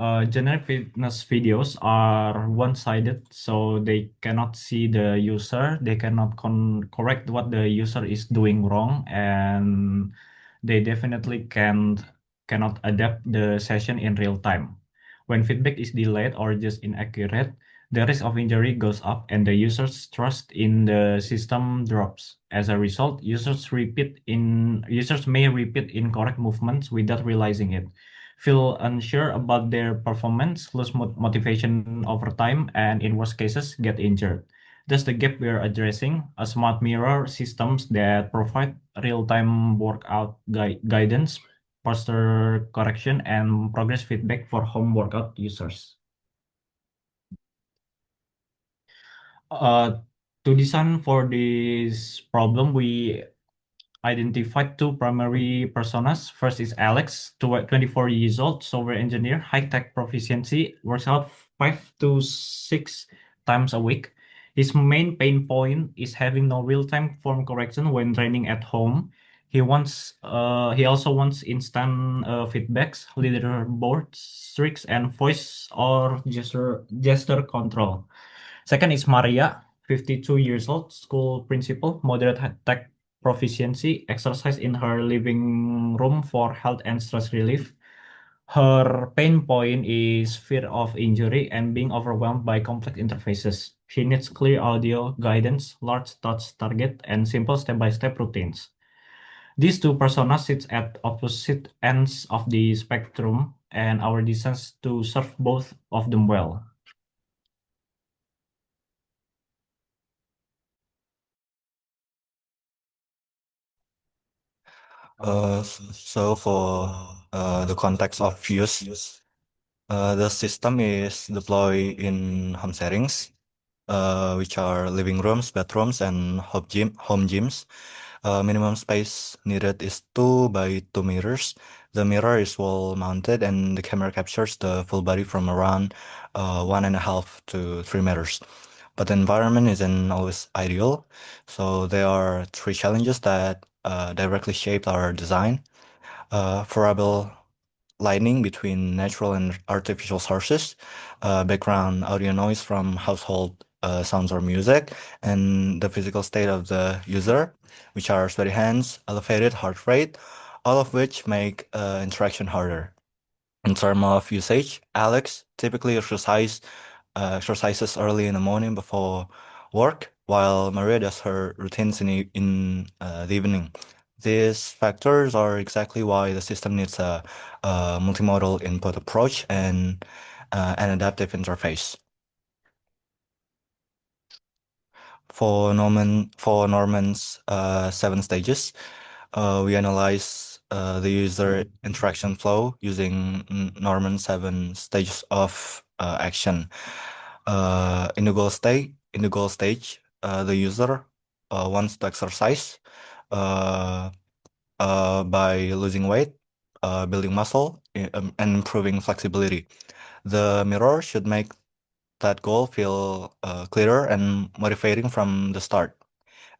Generic fitness videos are one-sided, so they cannot see the user, they cannot correct what the user is doing wrong, and they definitely cannot adapt the session in real time. When feedback is delayed or just inaccurate, the risk of injury goes up and the user's trust in the system drops. As a result, users may repeat incorrect movements without realizing it, feel unsure about their performance, lose motivation over time, and in worst cases, get injured. That's the gap we are addressing: a smart mirror systems that provide real-time workout guidance, posture correction, and progress feedback for home workout users. To design for this problem, we identified two primary personas. First is Alex, 24 years old, software engineer, high-tech proficiency, works out 5 to 6 times a week. His main pain point is having no real-time form correction when training at home. He also wants instant feedbacks, leaderboards, streaks, and voice or gesture control. Second is Maria, 52 years old, school principal, moderate tech proficiency, exercise in her living room for health and stress relief. Her pain point is fear of injury and being overwhelmed by complex interfaces. She needs clear audio guidance, large touch target, and simple step-by-step routines. These two personas sit at opposite ends of the spectrum, and our designs to serve both of them well. So for the context of use, the system is deployed in home settings, which are living rooms, bedrooms, and home gyms. Minimum space needed is 2 by 2 meters. The mirror is wall mounted and the camera captures the full body from around 1.5 to 3 meters. But the environment isn't always ideal. So there are 3 challenges that directly shaped our design. Variable lighting between natural and artificial sources, background audio noise from household sounds or music, and the physical state of the user, which are sweaty hands, elevated heart rate, all of which make interaction harder. In terms of usage, Alex typically exercises early in the morning before work, while Maria does her routines in the evening. These factors are exactly why the system needs a multimodal input approach and an adaptive interface. For Norman's 7 stages, we analyze the user interaction flow using Norman's 7 stages of action. In the goal stage, the user wants to exercise by losing weight, building muscle, and improving flexibility. The mirror should make that goal feel clearer and motivating from the start.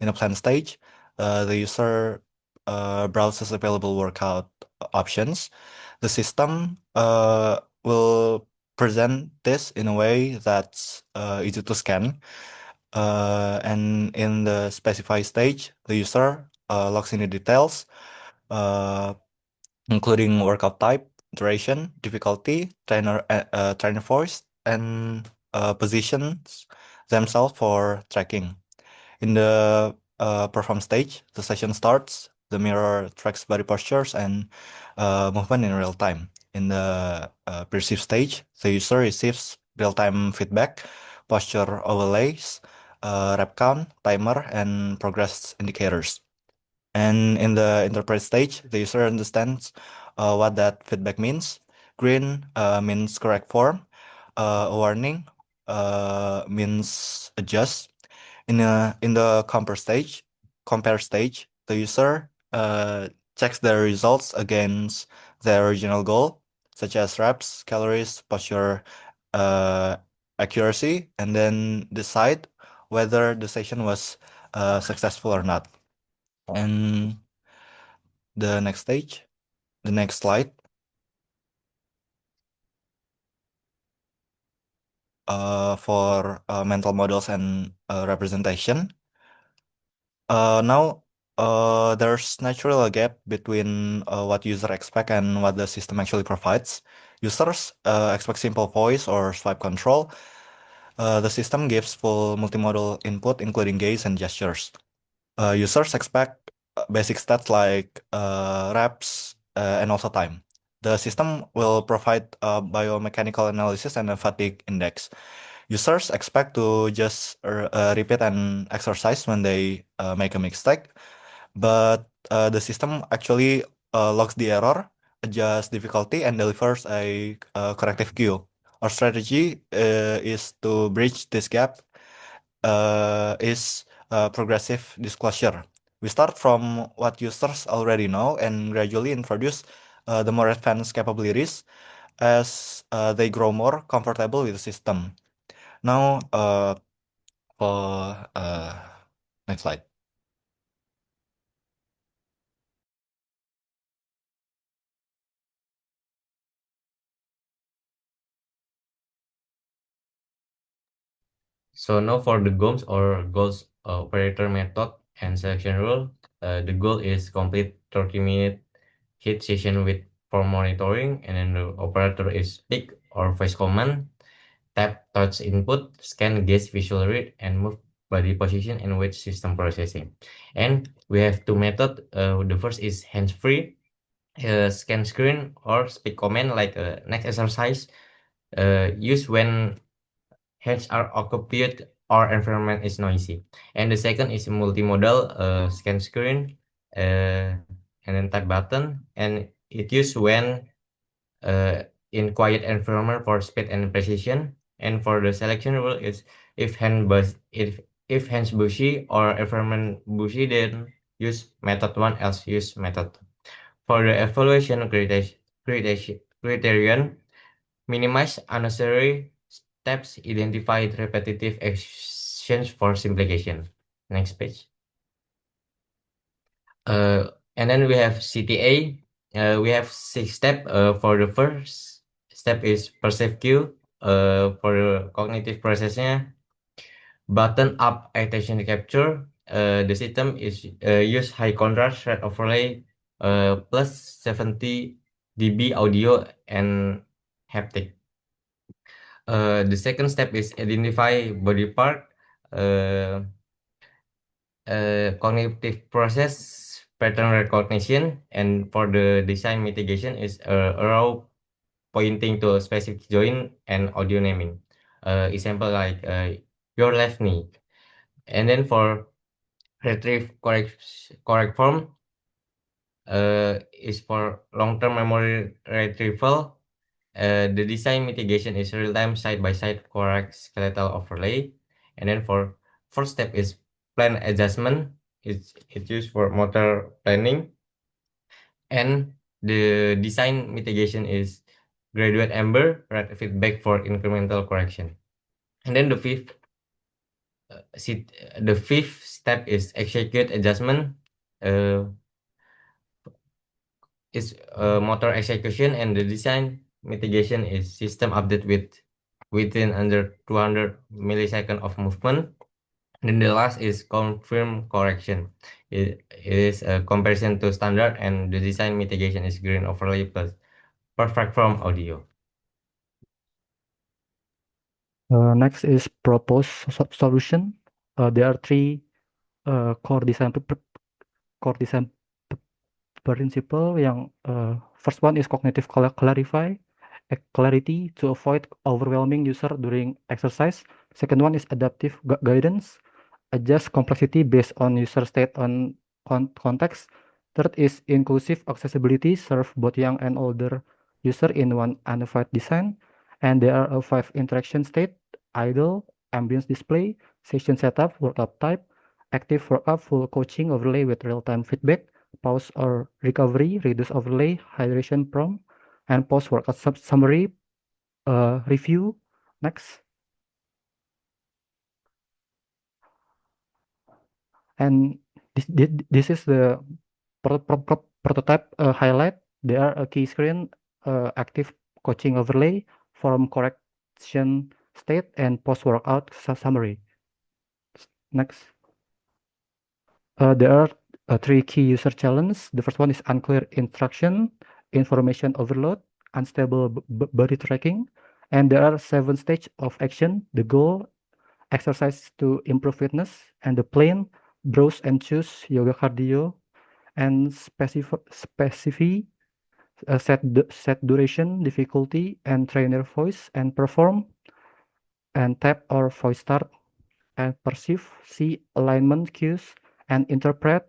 In a planned stage, the user browses available workout options. The system will present this in a way that's easy to scan. And in the specify stage, the user logs in the details, including workout type, duration, difficulty, trainer voice, and positions themselves for tracking. In the perform stage, the session starts. The mirror tracks body postures and movement in real time. In the perceive stage, the user receives real-time feedback, posture overlays, rep count, timer, and progress indicators. And in the interpret stage, the user understands what that feedback means. Green means correct form. Warning means adjust. In the compare stage, the user checks their results against their original goal, such as reps, calories, posture, uh, accuracy, and then decide whether the session was successful or not. And the next stage, the next slide. For mental models and representation. Now, there's natural a gap between what user expect and what the system actually provides. Users expect simple voice or swipe control. The system gives full multimodal input, including gaze and gestures. Users expect basic stats like reps and also time. The system will provide a biomechanical analysis and a fatigue index. Users expect to just repeat an exercise when they make a mistake, but the system actually logs the error, adjusts difficulty, and delivers a corrective cue. Our strategy is to bridge this gap is progressive disclosure. We start from what users already know and gradually introduce the more advanced capabilities as they grow more comfortable with the system. Now, for next slide. So now for the GOMS or goals operator method and selection rule, the goal is complete 30-minute hit session with for monitoring, and then the operator is pick or voice command, tap touch input, scan gaze visual read, and move body position and weight system processing. And we have two methods. The first is hands-free, scan screen or speak command like next exercise. Use when hands are occupied or environment is noisy. And the second is multimodal, scan screen, and then type button, and it used when in quiet environment for speed and precision. And for the selection rule is if if hands bushy or environment bushy, then use method one, else use method two. For the evaluation criterion, minimize unnecessary steps, identify repetitive actions for simplification. Next page. And then we have CTA. We have 6 steps. For the first step is perceive cue. For the cognitive processnya, button up attention capture. The system is use high contrast red overlay plus 70 dB audio and haptic. The second step is identify body part. Uh, Cognitive process pattern recognition, and for the design mitigation is arrow pointing to a specific joint and audio naming. Example like your left knee. And then for retrieve correct form is for long-term memory retrieval. The design mitigation is real-time side-by-side correct skeletal overlay. And then for first step is plan adjustment. It's used for motor planning. And the design mitigation is graduate amber red feedback for incremental correction. And then the fifth step is execute adjustment. Is motor execution, and the design mitigation is system update within under 200 millisecond of movement. And then the last is confirm correction. It is a comparison to standard, and the design mitigation is green overlay plus perfect from audio. Next is propose solution. There are three core design principle. Yang first one is cognitive clarify, clarity to avoid overwhelming user during exercise. Second one is adaptive guidance, adjust complexity based on user state on context. Third is inclusive accessibility, serve both young and older user in one unified design. And there are five interaction state: idle, ambience display, session setup, workout type, active workout, full coaching overlay with real-time feedback, pause or recovery, reduce overlay, hydration prompt, and post workout summary review. Next. And this is the prototype highlight. There are a key screen, active coaching overlay, form correction state, and post workout summary. Next. There are three key user challenges. The first one is unclear instruction, information overload, unstable body tracking, and there are 7 stages of action. The goal: exercise to improve fitness, and the plan: browse and choose yoga, cardio, and specify set duration, difficulty, and trainer voice, and perform, and tap or voice start, and perceive, see alignment cues, and interpret.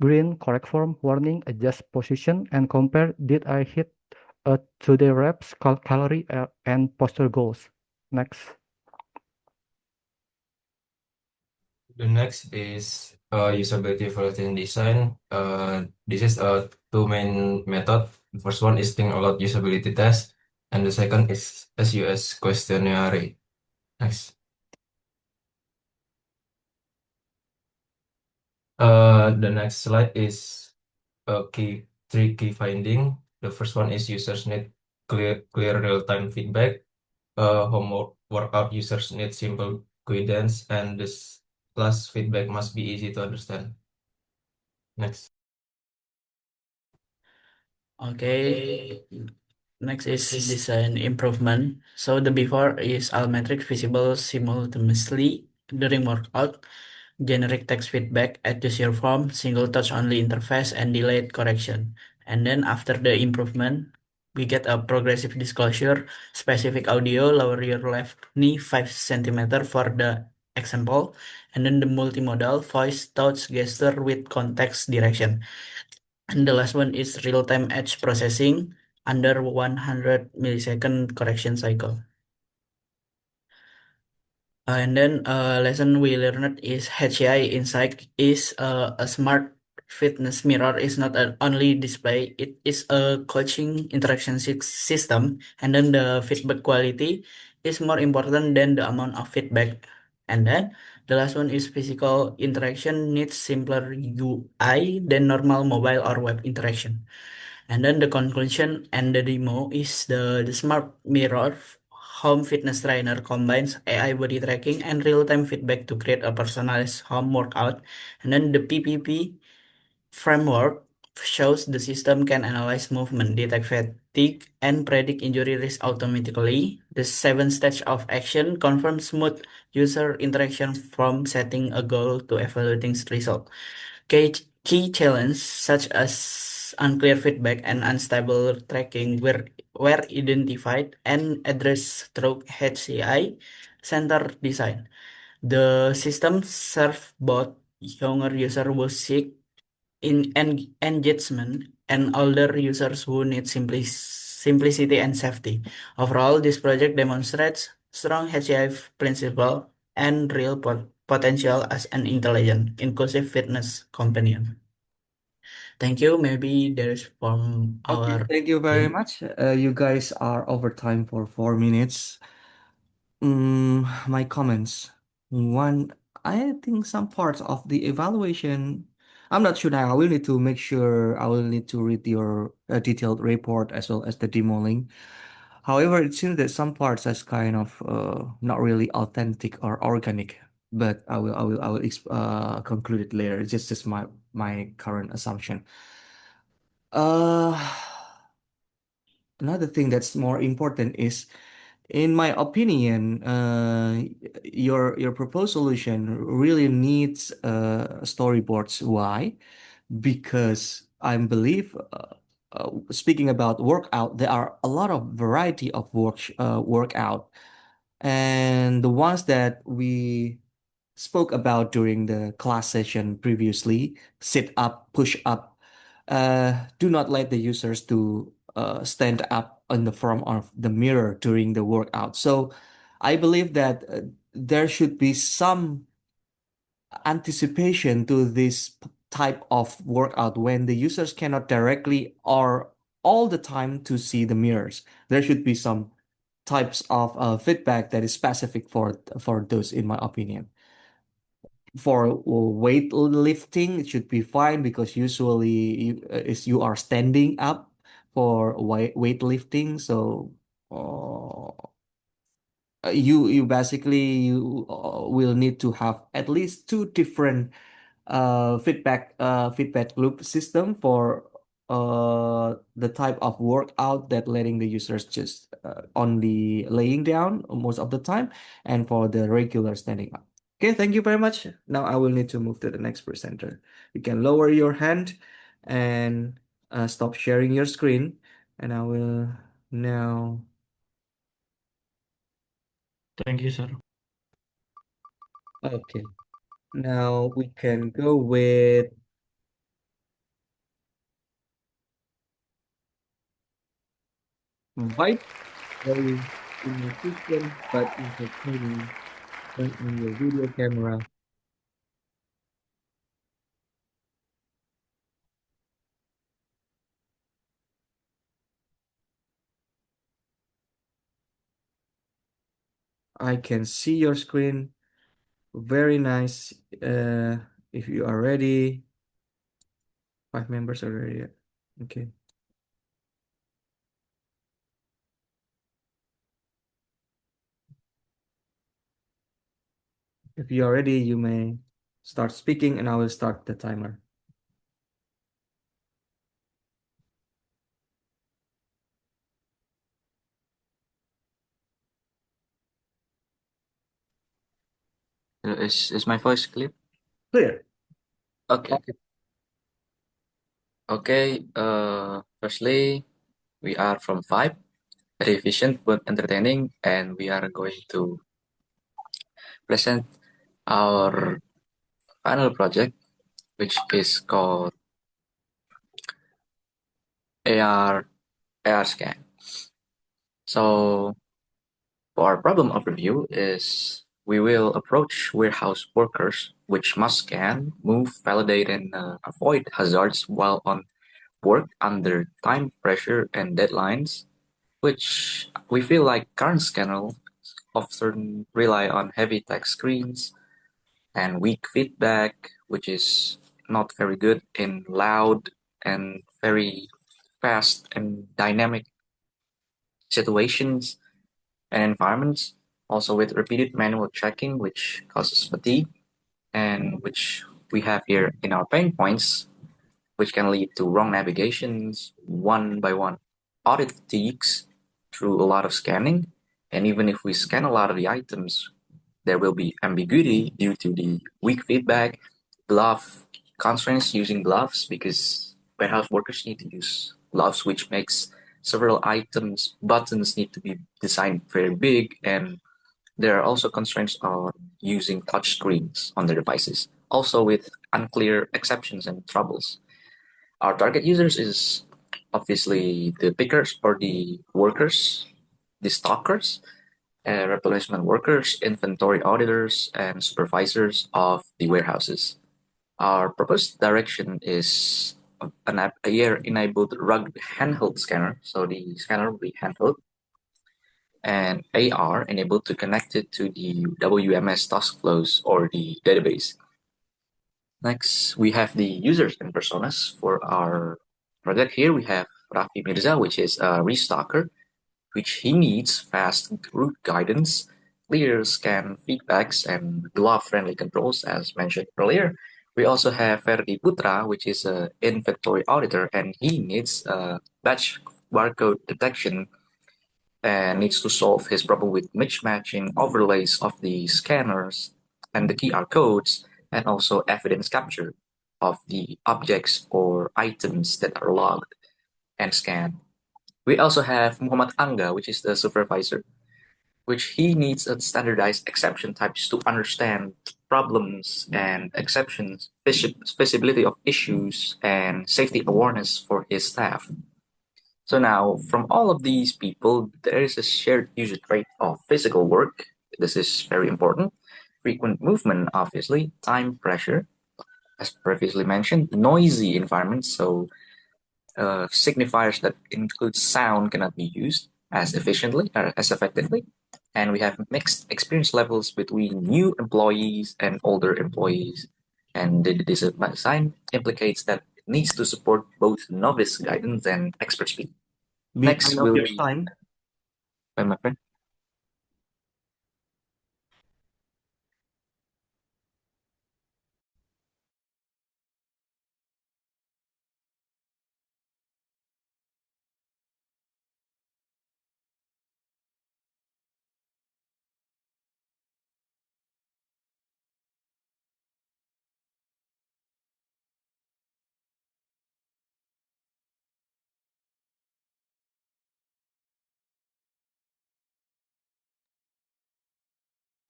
Green, correct form, warning, adjust position, and compare. Did I hit today reps, calorie, and posture goals? Next. The next is usability evaluation design. This is two main method. The first one is think aloud usability test, and the second is SUS questionnaire. Next. The next slide is three key finding. The first one is users need clear real-time feedback. Homework workout users need simple guidance, and this last feedback must be easy to understand. Next. Okay, next is design improvement. So the before is all metric visible simultaneously during workout, generic text feedback, adjust your form, single touch only interface, and delayed correction. And then after the improvement, we get a progressive disclosure, specific audio, lower your left knee 5 centimeter for the example, and then the multimodal voice, touch, gesture with context direction. And the last one is real-time edge processing under 100 millisecond correction cycle. And then lesson we learned is HCI Insight is a smart fitness mirror is not an only display, it is a coaching interaction system, and then the feedback quality is more important than the amount of feedback. And then the last one is physical interaction needs simpler UI than normal mobile or web interaction. And then the conclusion and the demo is the smart mirror home fitness trainer combines AI body tracking and real-time feedback to create a personalized home workout. And then the PPP framework shows the system can analyze movement, detect fatigue, and predict injury risk automatically. The 7 stage of action confirms smooth user interaction from setting a goal to evaluating result. Key challenges such as unclear feedback and unstable tracking were identified and addressed through HCI center design. The system serve both younger users who seek engagement and older users who need simplicity and safety. Overall, this project demonstrates strong HCI principle and real potential as an intelligent, inclusive fitness companion. Thank you. Maybe there's from Okay, our thank you very much. You guys are over time for 4 minutes. My comments. One, I think some parts of the evaluation, I'm not sure now. I will need to make sure I will need to read your detailed report as well as the demo link. However, it seems that some parts is kind of not really authentic or organic. but I will conclude it later. It's just my current assumption. Uh, Another thing that's more important is, in my opinion, your proposed solution really needs storyboards. Why? Because I believe, speaking about workout, there are a lot of variety of workout, and the ones that we spoke about during the class session previously, sit up, push up, do not let the users to stand up in the front of the mirror during the workout. So I believe that there should be some anticipation to this type of workout when the users cannot directly or all the time to see the mirrors. There should be some types of feedback that is specific for those, in my opinion. For weightlifting, it should be fine because usually you are standing up for weightlifting. So you basically will need to have at least two different feedback loop system for the type of workout that letting the users just only laying down most of the time, and for the regular standing up. Okay, thank you very much. Now I will need to move to the next presenter. You can lower your hand and stop sharing your screen, and I will now. Thank you, sir. Okay, now we can go with Vibe. Very inefficient but entertaining. Turn on your video camera. I can see your screen. Very nice. If you are ready, 5 members are ready. Okay. If you are ready, you may start speaking and I will start the timer. Is my voice clear? Clear. Okay. Okay. Firstly, we are from Vibe, very efficient but entertaining, and we are going to present our final project, which is called AR scan. So for our problem overview is we will approach warehouse workers, which must scan, move, validate, and avoid hazards while on work under time pressure and deadlines, which we feel like current scanners often rely on heavy text screens and weak feedback, which is not very good in loud and very fast and dynamic situations and environments. Also with repeated manual checking, which causes fatigue, and which we have here in our pain points, which can lead to wrong navigations, one by one audit fatigues through a lot of scanning. And even if we scan a lot of the items, there will be ambiguity due to the weak feedback, glove constraints using gloves, because warehouse workers need to use gloves, which makes several items, buttons need to be designed very big, and there are also constraints on using touch screens on their devices, also with unclear exceptions and troubles. Our target users is obviously the pickers or the workers, the stockers, replenishment workers, inventory auditors, and supervisors of the warehouses. Our proposed direction is an AR-enabled rugged handheld scanner, so the scanner will be handheld, and AR enabled to connect it to the WMS task flows or the database. Next, we have the users and personas for our project. Here we have Rafi Mirza, which is a restocker, which he needs fast route guidance clear scan feedbacks and glove-friendly controls, as mentioned earlier. We also have Ferdi Putra, which is an inventory auditor, and he needs batch barcode detection and needs to solve his problem with mismatching overlays of the scanners and the QR codes, and also evidence capture of the objects or items that are logged and scanned. We also have Muhammad Angga, which is the supervisor, which he needs a standardized exception types to understand problems and exceptions, visibility of issues, and safety awareness for his staff. So now, from all of these people, there is a shared user trait of physical work. This is very important. Frequent movement, obviously, time pressure, as previously mentioned, noisy environments. So signifiers that include sound cannot be used as efficiently or as effectively. And we have mixed experience levels between new employees and older employees. And the design implicates that it needs to support both novice guidance and expert speed. Next Kind of will your be, time. my friend.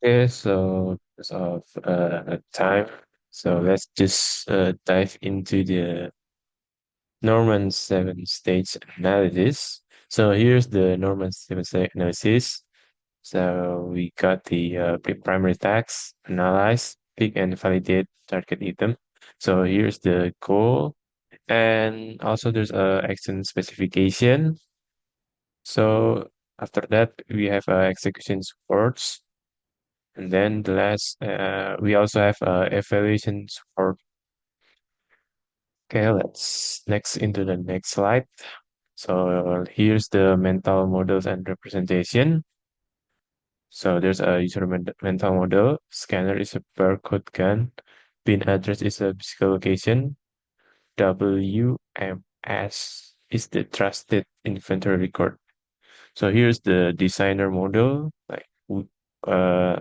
Okay, so because of time, so let's just dive into the Norman seven stage analysis. So here's the Norman seven stage analysis. So we got the primary tags, analyze, pick and validate target item. So here's the goal, and also there's a action specification. So after that, we have execution supports. And then the last, we also have evaluation support. Okay, let's next into the next slide. So here's the mental models and representation. So there's a user mental model. Scanner is a barcode gun. Pin address is a physical location. WMS is the trusted inventory record. So here's the designer model, like uh,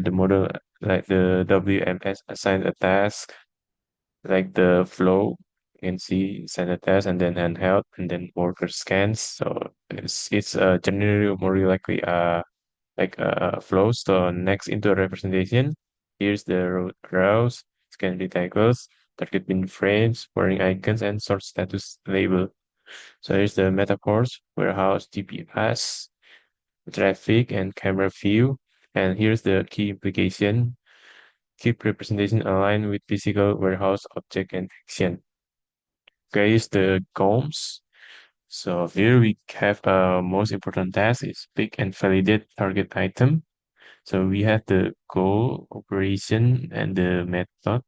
the model like the WMS assigns a task, like the flow. You can see send a task and then handheld and then worker scans. So it's generally more likely like flow. So next into representation, here's the rows, scan rectangles, target pin frames, warning icons, and source status label. So here's the metaphors, warehouse, GPS, traffic, and camera view. And here's the key implication. Keep representation aligned with physical warehouse object and action. Okay, here's the goals. So here we have most important task is pick and validate target item. So we have the goal, operation, and the method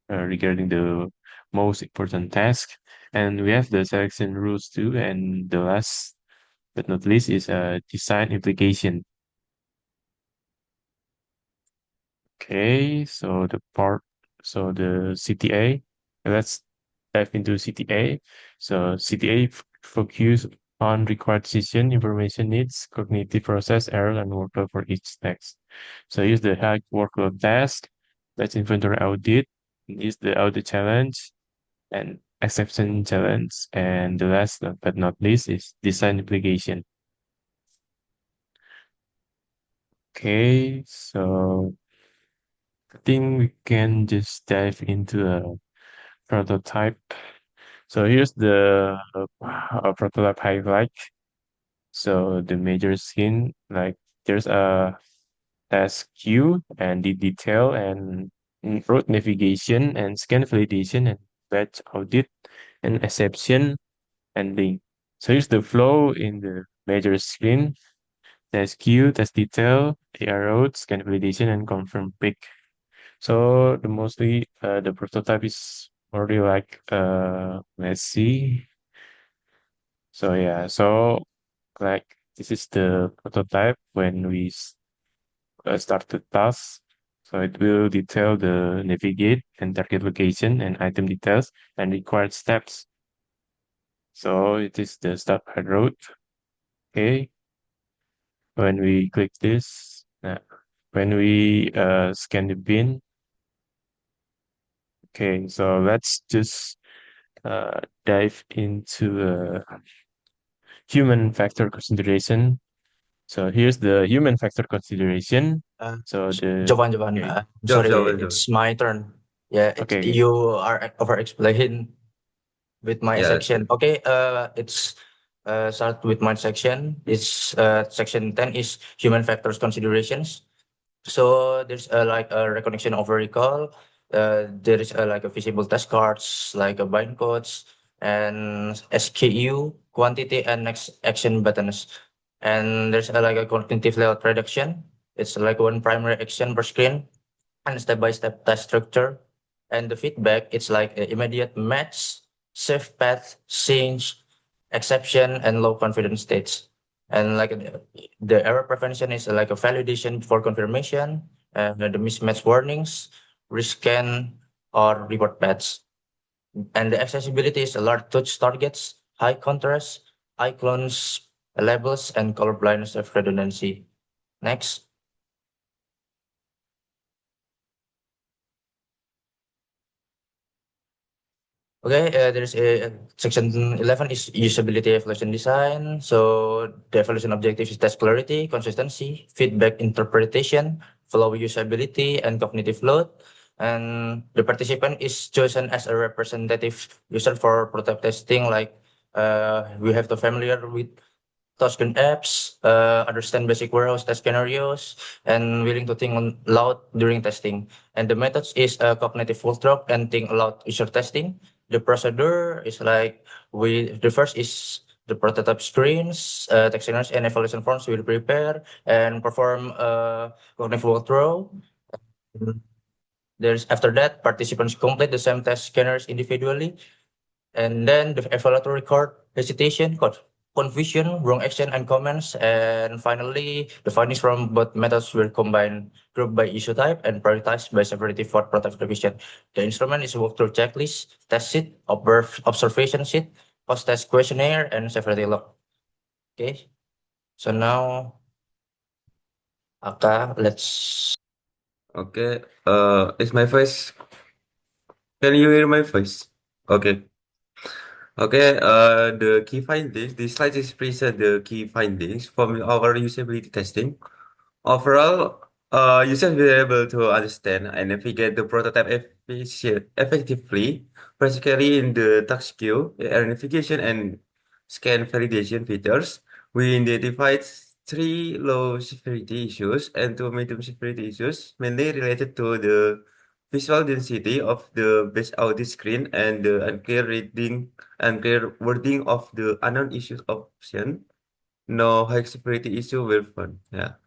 regarding the most important task. And we have the selection rules too. And the last but not least is a design implication. Okay, so the CTA. Let's dive into CTA. So CTA focus on required decision, information needs, cognitive process, error, and workload for each text. So use the high workload task. Let's inventory audit. Use the audit challenge and exception challenge. And the last but not least is design implication. Okay, so I think we can just dive into a prototype. So here's the prototype highlight. So the major scene, like there's a task queue and the detail and route navigation and scan validation and batch audit and exception and link. So here's the flow in the major screen. Task queue, task detail, AR route, scan validation, and confirm pick. So the prototype is already like let's see. So yeah, so like this is the prototype when we start the task. So it will detail the navigate and target location and item details and required steps. So it is the start hard road. Okay. When we click this, when we scan the bin. Okay, so let's just dive into human factor consideration. So here's the human factor consideration. So Jovan, okay. sorry, it's my turn. Yeah, Okay. you are over explain with my Yeah, section. Okay, it's start with my section. It's section 10 is human factors considerations. So there's like a recognition over recall. There is like a visible test cards, like a bind codes and SKU, quantity and next action buttons. And there's like a cognitive layout reduction. It's like one primary action per screen and step-by-step test structure. And the feedback, it's like immediate match, safe path, change, exception, and low confidence states. And like the error prevention is like a validation for confirmation, and the mismatch warnings, rescan, or report paths. And the accessibility is a large touch targets, high contrast, icons, labels, and color blindness of redundancy. Next. Okay, there's a section 11 is usability evaluation design. So the evaluation objectives is test clarity, consistency, feedback interpretation, flow usability, and cognitive load. And the participant is chosen as a representative user for prototype testing. Like we have to familiar with touchscreen apps, understand basic warehouse test scenarios, and willing to think loud during testing. And the methods is cognitive full drop and think aloud user testing. The procedure is like the first is the prototype screens, test scenarios, and evaluation forms will prepare and perform cognitive walkthrough. There's after that participants complete the same test scanners individually, and then the evaluator record hesitation, confusion, wrong action, and comments. And finally, the findings from both methods were combined, grouped by issue type, and prioritized by severity for product revision. The instrument is a walkthrough checklist, test sheet, observation sheet, post-test questionnaire, and severity log. Okay, so now, Aka, let's. Okay. Is my voice? Can you hear my voice? Okay. Okay. The key findings. This slide is present the key findings from our usability testing. Overall, users will be able to understand and navigate the prototype effectively, particularly in the task queue, error navigation, and scan validation features. We identified three low severity issues and two medium severity issues, mainly related to the visual density of the base audit screen and the unclear wording of the unknown issues option. No high severity issue were found. Yeah.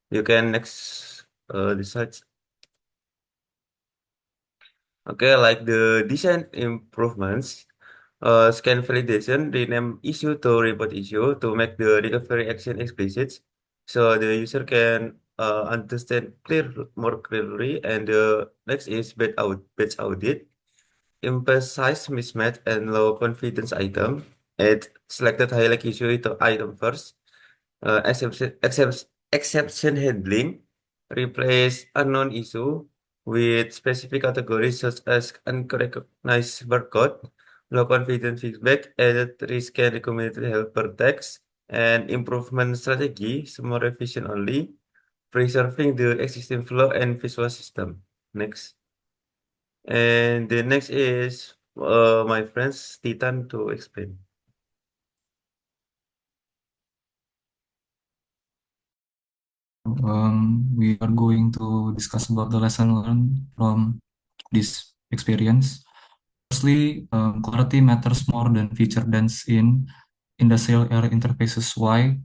You can next decide. Okay, like the design improvements, scan validation, rename issue to report issue to make the recovery action explicit, so the user can understand more clearly. And the next is batch audit, emphasize mismatch and low confidence item. Add selected highlight issue to item first. Exception handling, replace unknown issue with specific categories such as unrecognized barcode, low confidence feedback, added risk and recommended helper text, and improvement strategy, more efficient only, preserving the existing flow and visual system. Next. And the next is my friends Titan to explain. We are going to discuss about the lesson learned from this experience. Firstly, clarity matters more than feature dense in industrial area interfaces. Why?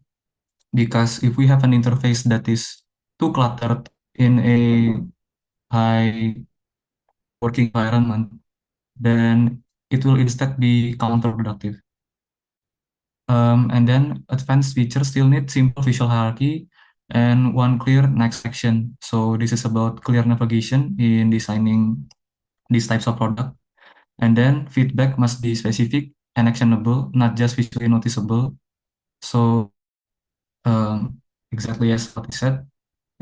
Because if we have an interface that is too cluttered in a high working environment, then it will instead be counterproductive. And then advanced features still need simple visual hierarchy and one clear next action. So this is about clear navigation in designing these types of product. And then feedback must be specific and actionable, not just visually noticeable. So exactly as what I said.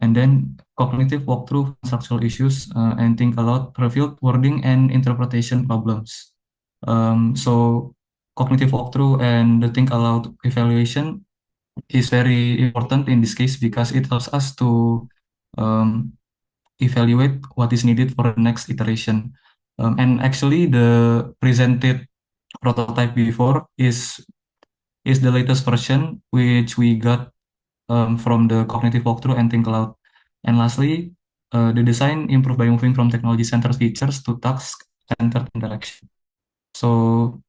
And then cognitive walkthrough structural issues and think aloud revealed wording and interpretation problems. So cognitive walkthrough and the think aloud evaluation is very important in this case because it helps us to evaluate what is needed for the next iteration. And actually the presented prototype before is the latest version which we got from the cognitive walkthrough and think aloud. And lastly, the design improved by moving from technology-centered features to task-centered interaction. So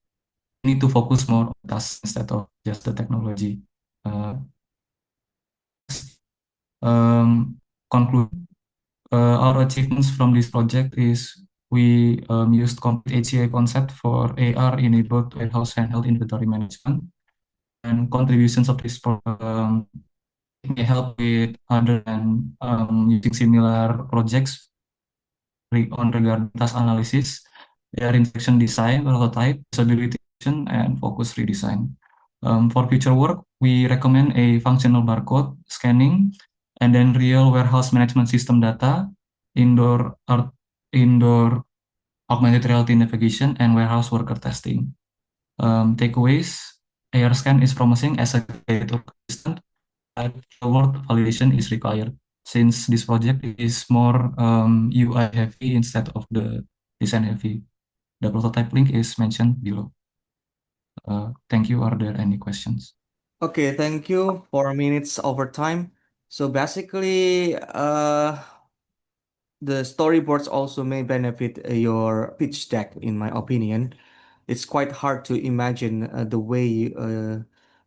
we need to focus more on tasks instead of just the technology. Conclude. Our achievements from this project is we used complete HCI concept for AR-enabled warehouse handheld inventory management, and contributions of this program may help with other than using similar projects on regarding task analysis, their interaction design, prototype, usability, and focus redesign. For future work, we recommend a functional barcode scanning and then real warehouse management system data, indoor augmented reality navigation, and warehouse worker testing. Takeaways, AR scan is promising as a guide or assistant, but real-world validation is required since this project is more UI heavy instead of the design heavy. The prototype link is mentioned below. Thank you. Are there any questions? Okay, thank you. 4 minutes over time. So basically, the storyboards also may benefit your pitch deck, in my opinion. It's quite hard to imagine the way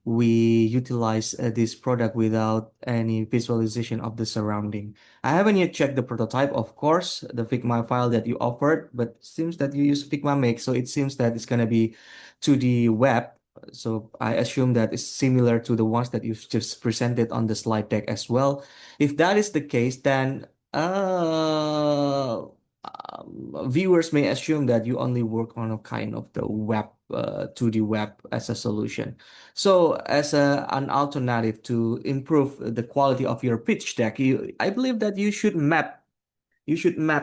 we utilize this product without any visualization of the surrounding. I haven't yet checked the prototype, of course, the Figma file that you offered, but it seems that you use Figma Make, so it seems that it's gonna be 2D web. So I assume that it's similar to the ones that you've just presented on the slide deck as well. If that is the case, then viewers may assume that you only work on a kind of the web, 2D web as a solution. So as an alternative to improve the quality of your pitch deck, I believe that you should map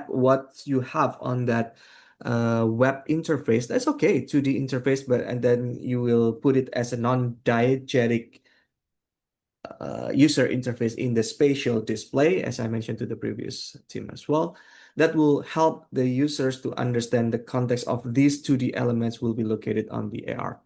what you have on that web interface. That's okay, 2D interface, and then you will put it as a non-diegetic user interface in the spatial display, as I mentioned to the previous team as well. That will help the users to understand the context of these 2D elements will be located on the AR.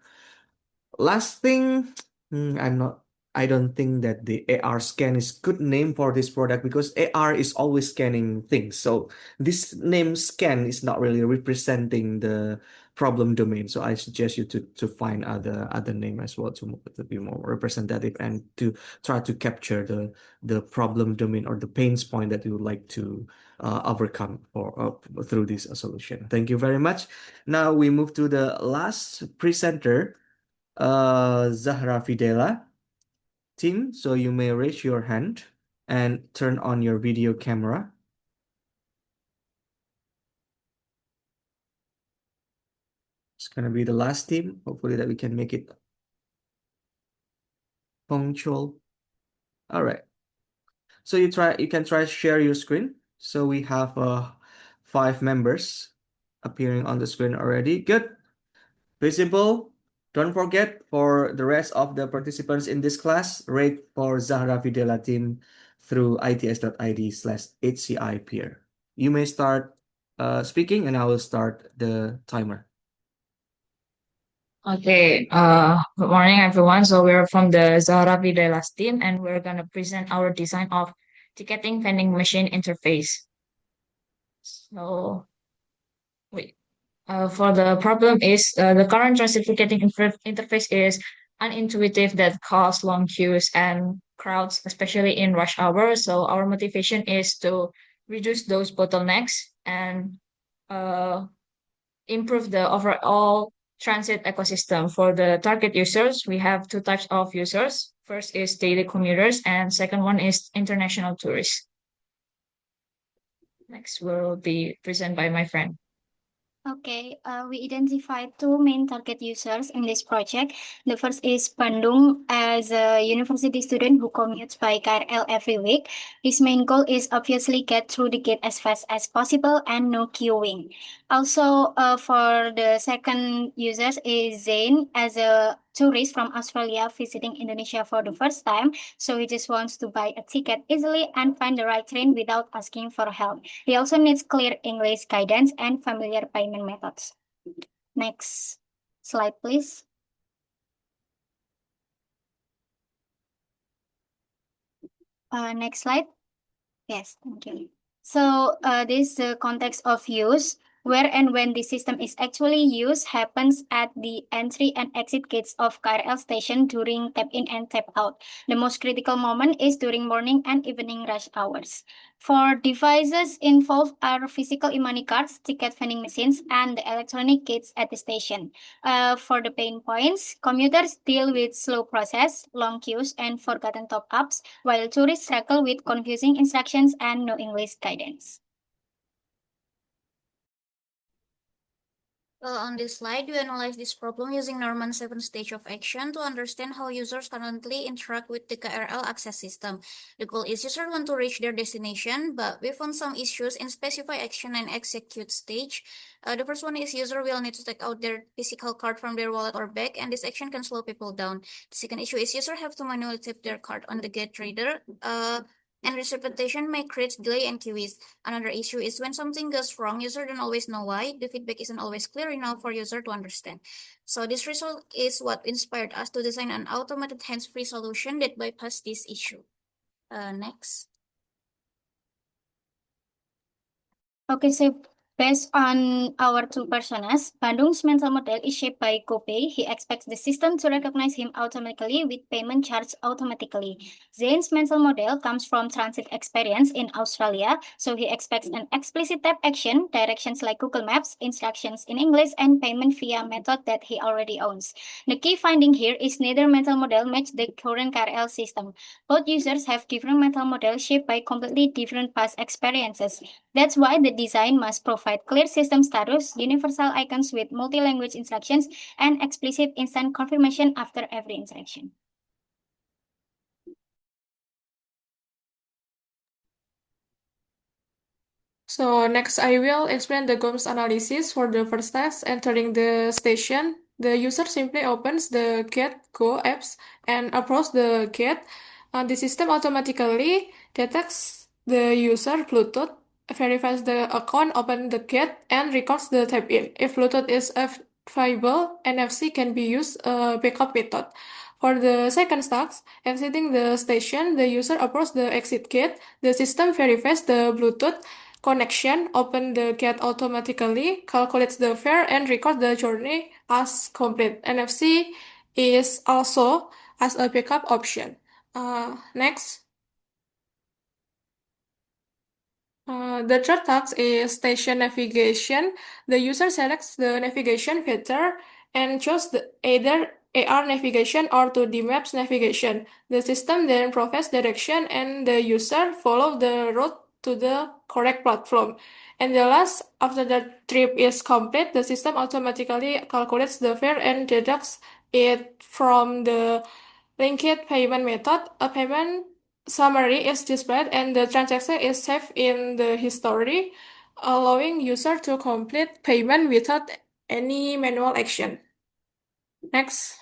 Last thing, I don't think that the AR scan is good name for this product because AR is always scanning things. So this name scan is not really representing the problem domain. So I suggest you to find other name as well to be more representative and to try to capture the problem domain or the pains point that you would like to overcome through this solution. Thank you very much. Now we move to the last presenter, Zahra Fidela. Tim, so you may raise your hand and turn on your video camera. It's gonna be the last team. Hopefully that we can make it punctual. All right. So you can try share your screen. So we have 5 members appearing on the screen already. Good. Visible. Don't forget, for the rest of the participants in this class, rate for Zahra Fidela team through its.id/HCI peer. You may start speaking and I will start the timer. Okay, good morning everyone. So we're from the Zahra Videlas team and we're gonna present our design of ticketing vending machine interface. So wait, for the problem is the current transit ticketing interface is unintuitive that cause long queues and crowds, especially in rush hour. So our motivation is to reduce those bottlenecks and improve the overall transit ecosystem. For the target users, we have 2 types of users. First is daily commuters, and second one is international tourists. Next will be presented by my friend. Okay, we identified two main target users in this project. The first is Bandung, as a university student who commutes by KRL every week. His main goal is obviously get through the gate as fast as possible and no queuing. Also, for the second users is Zain, as a tourist from Australia visiting Indonesia for the first time. So he just wants to buy a ticket easily and find the right train without asking for help. He also needs clear English guidance and familiar payment methods. Next slide, please. Next slide. Yes, thank you. So this the context of use. Where and when the system is actually used happens at the entry and exit gates of KRL station during tap in and tap out. The most critical moment is during morning and evening rush hours. For devices involved are physical e-money cards, ticket vending machines, and the electronic gates at the station. For the pain points, commuters deal with slow process, long queues, and forgotten top-ups, while tourists struggle with confusing instructions and no English guidance. Well, on this slide, we analyze this problem using Norman's 7 stage of action to understand how users currently interact with the KRL access system. The goal is users want to reach their destination, but we found some issues in specify action and execute stage. The first one is user will need to take out their physical card from their wallet or bag, and this action can slow people down. The second issue is user have to manually tap their card on the gate reader. And repetition may create delay and queues. Another issue is when something goes wrong, user don't always know why. The feedback isn't always clear enough for user to understand. So this result is what inspired us to design an automated hands-free solution that bypass this issue. Next. Okay, so based on our two personas, Bandung's mental model is shaped by GoPay. He expects the system to recognize him automatically with payment charged automatically. Zane's mental model comes from transit experience in Australia, so he expects an explicit tap action, directions like Google Maps, instructions in English, and payment via method that he already owns. The key finding here is neither mental model match the current KRL system. Both users have different mental models shaped by completely different past experiences. That's why the design must provide clear system status, universal icons with multi-language instructions, and explicit instant confirmation after every interaction. So next I will explain the GOMS analysis for the first test. Entering the station, the user simply opens the Get Go apps and approaches the gate. The system automatically detects the user Bluetooth, verifies the account, opens the gate, and records the tap-in. If Bluetooth is available, NFC can be used backup method. For the second task, exiting the station, the user approaches the exit gate. The system verifies the Bluetooth connection, open the gate automatically, calculates the fare, and records the journey as complete. NFC is also as a backup option. Next. The third task is station navigation. The user selects the navigation feature and chooses either AR navigation or 2D maps navigation. The system then provides direction and the user follow the route to the correct platform. And the last, after the trip is complete, the system automatically calculates the fare and deducts it from the linked payment method. A payment summary is displayed and the transaction is saved in the history, allowing user to complete payment without any manual action. Next.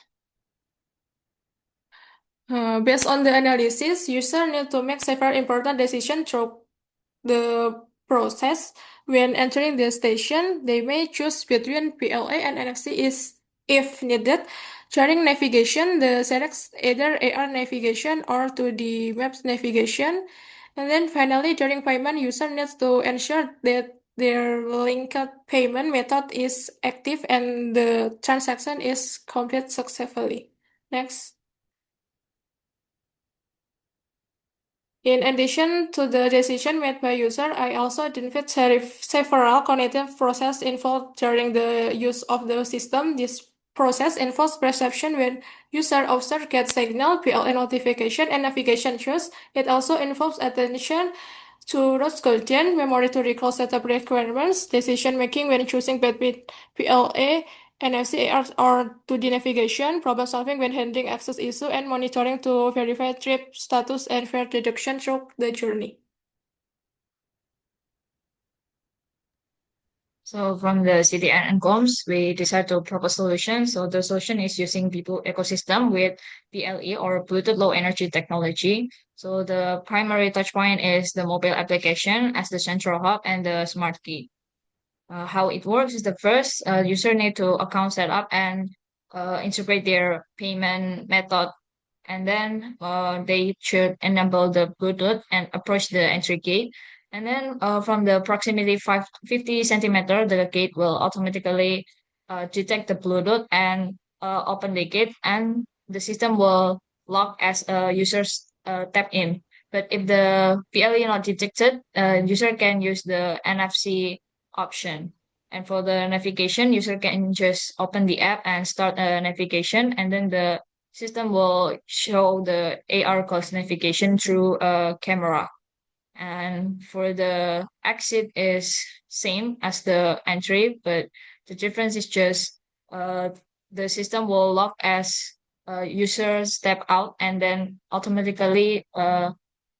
Based on the analysis, user need to make several important decisions through the process. When entering the station, they may choose between BLE and NFC if needed. During navigation, the selects either AR navigation or 2D maps navigation. And then finally, during payment, user needs to ensure that their linked payment method is active and the transaction is completed successfully. Next. In addition to the decision made by user, I also identified several cognitive processes involved during the use of the system. These process involves perception when user observe get signal, BLE notification, and navigation cues. It also involves attention to route content, memory to recall setup requirements, decision making when choosing between BLE, NFC, AR, or 2D navigation, problem solving when handling access issue, and monitoring to verify trip status and fare deduction through the journey. So from the CTN and comms, we decided to propose solution. So the solution is using people ecosystem with BLE or Bluetooth Low Energy technology. So the primary touch point is the mobile application as the central hub and the smart key. How it works is the first user need to account setup and integrate their payment method, and then they should enable the Bluetooth and approach the entry gate. And then from the proximity 50 centimeter, the gate will automatically detect the Bluetooth and open the gate, and the system will lock as users tap in. But if the PLE not detected, user can use the NFC option. And for the navigation, user can just open the app and start a navigation, and then the system will show the AR course navigation through a camera. And for the exit is same as the entry, but the difference is just uh, the system will lock as users step out and then automatically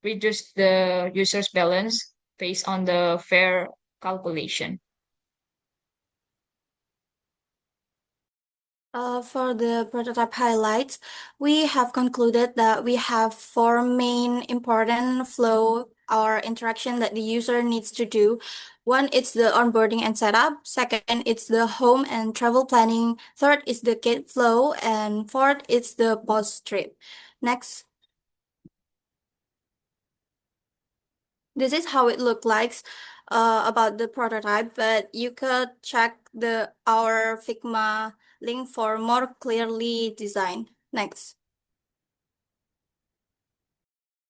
reduce the user's balance based on the fare calculation. For the prototype highlights, we have concluded that we have four main important flow or interaction that the user needs to do. One is the onboarding and setup. Second, it's the home and travel planning. Third is the gate flow. And fourth, it's the post trip. Next. This is how it looked like about the prototype, but you could check our Figma link for more clearly design. Next.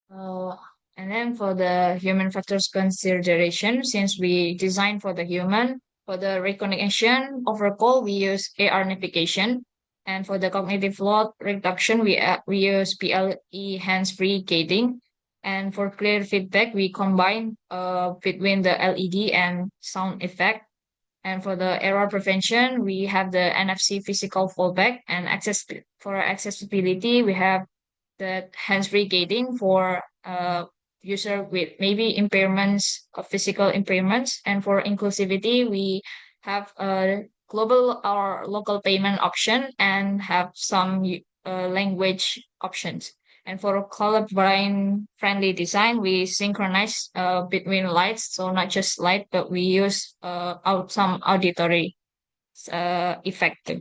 And then for the human factors consideration, since we design for the human, for the recognition overall, we use AR navigation. And for the cognitive load reduction, we use BLE hands-free gating. And for clear feedback, we combine between the LED and sound effect. And for the error prevention, we have the NFC physical fallback, and for accessibility, we have the hands-free gating for user with maybe impairments of physical impairments. And for inclusivity, we have a global or local payment option and have some language options. And for color blind friendly design, we synchronize between lights, so not just light, but we use some auditory effect.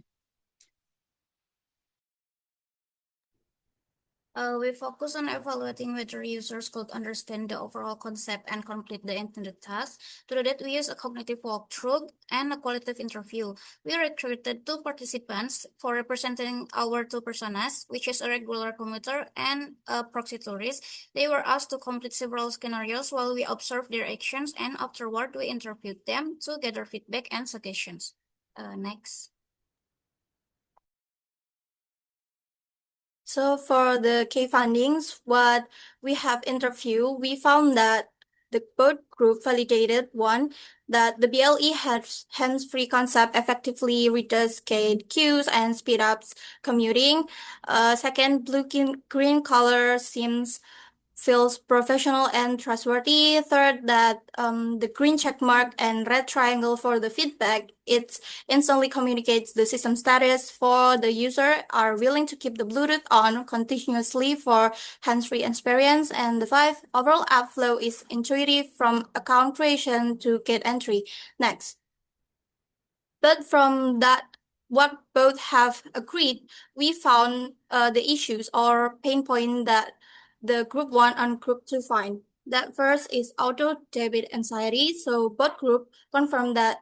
We focus on evaluating whether users could understand the overall concept and complete the intended task. To do that, we use a cognitive walkthrough and a qualitative interview. We recruited two participants for representing our two personas, which is a regular commuter and a proxy tourist. They were asked to complete several scenarios while we observed their actions, and afterward, we interviewed them to gather feedback and suggestions. Next. So for the key findings, what we have interviewed, we found that the both group validated one, that the BLE has hands-free concept effectively reduces gate queues and speed ups commuting. Second, green color feels professional and trustworthy. Third, that the green check mark and red triangle for the feedback, it instantly communicates the system status for the user are willing to keep the Bluetooth on continuously for hands-free experience. And the five, overall app flow is intuitive from account creation to gate entry. Next. But from that, what both have agreed, we found the issues or pain point that the group 1 and group 2 find. That first is auto debit anxiety. So both group confirm that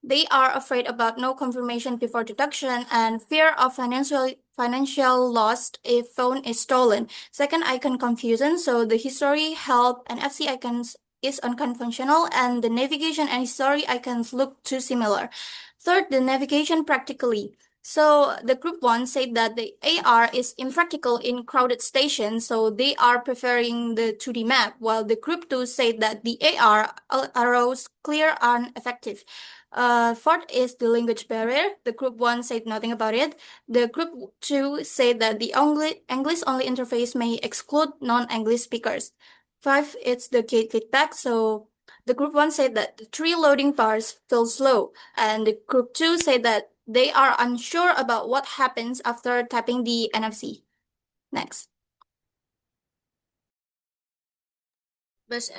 they are afraid about no confirmation before deduction and fear of financial loss if phone is stolen. Second, icon confusion. So the history, help, and FC icons is unconventional, and the navigation and history icons look too similar. Third, the navigation practically. So the group 1 said that the AR is impractical in crowded stations, so they are preferring the 2D map, while the group 2 said that the AR arrows clear and effective. Fourth is the language barrier. The group 1 said nothing about it. The group 2 said that the English-only interface may exclude non-English speakers. Five, it's the gate feedback. So the group 1 said that the 3 loading bars feel slow, and the group 2 said that they are unsure about what happens after tapping the NFC. Next. Based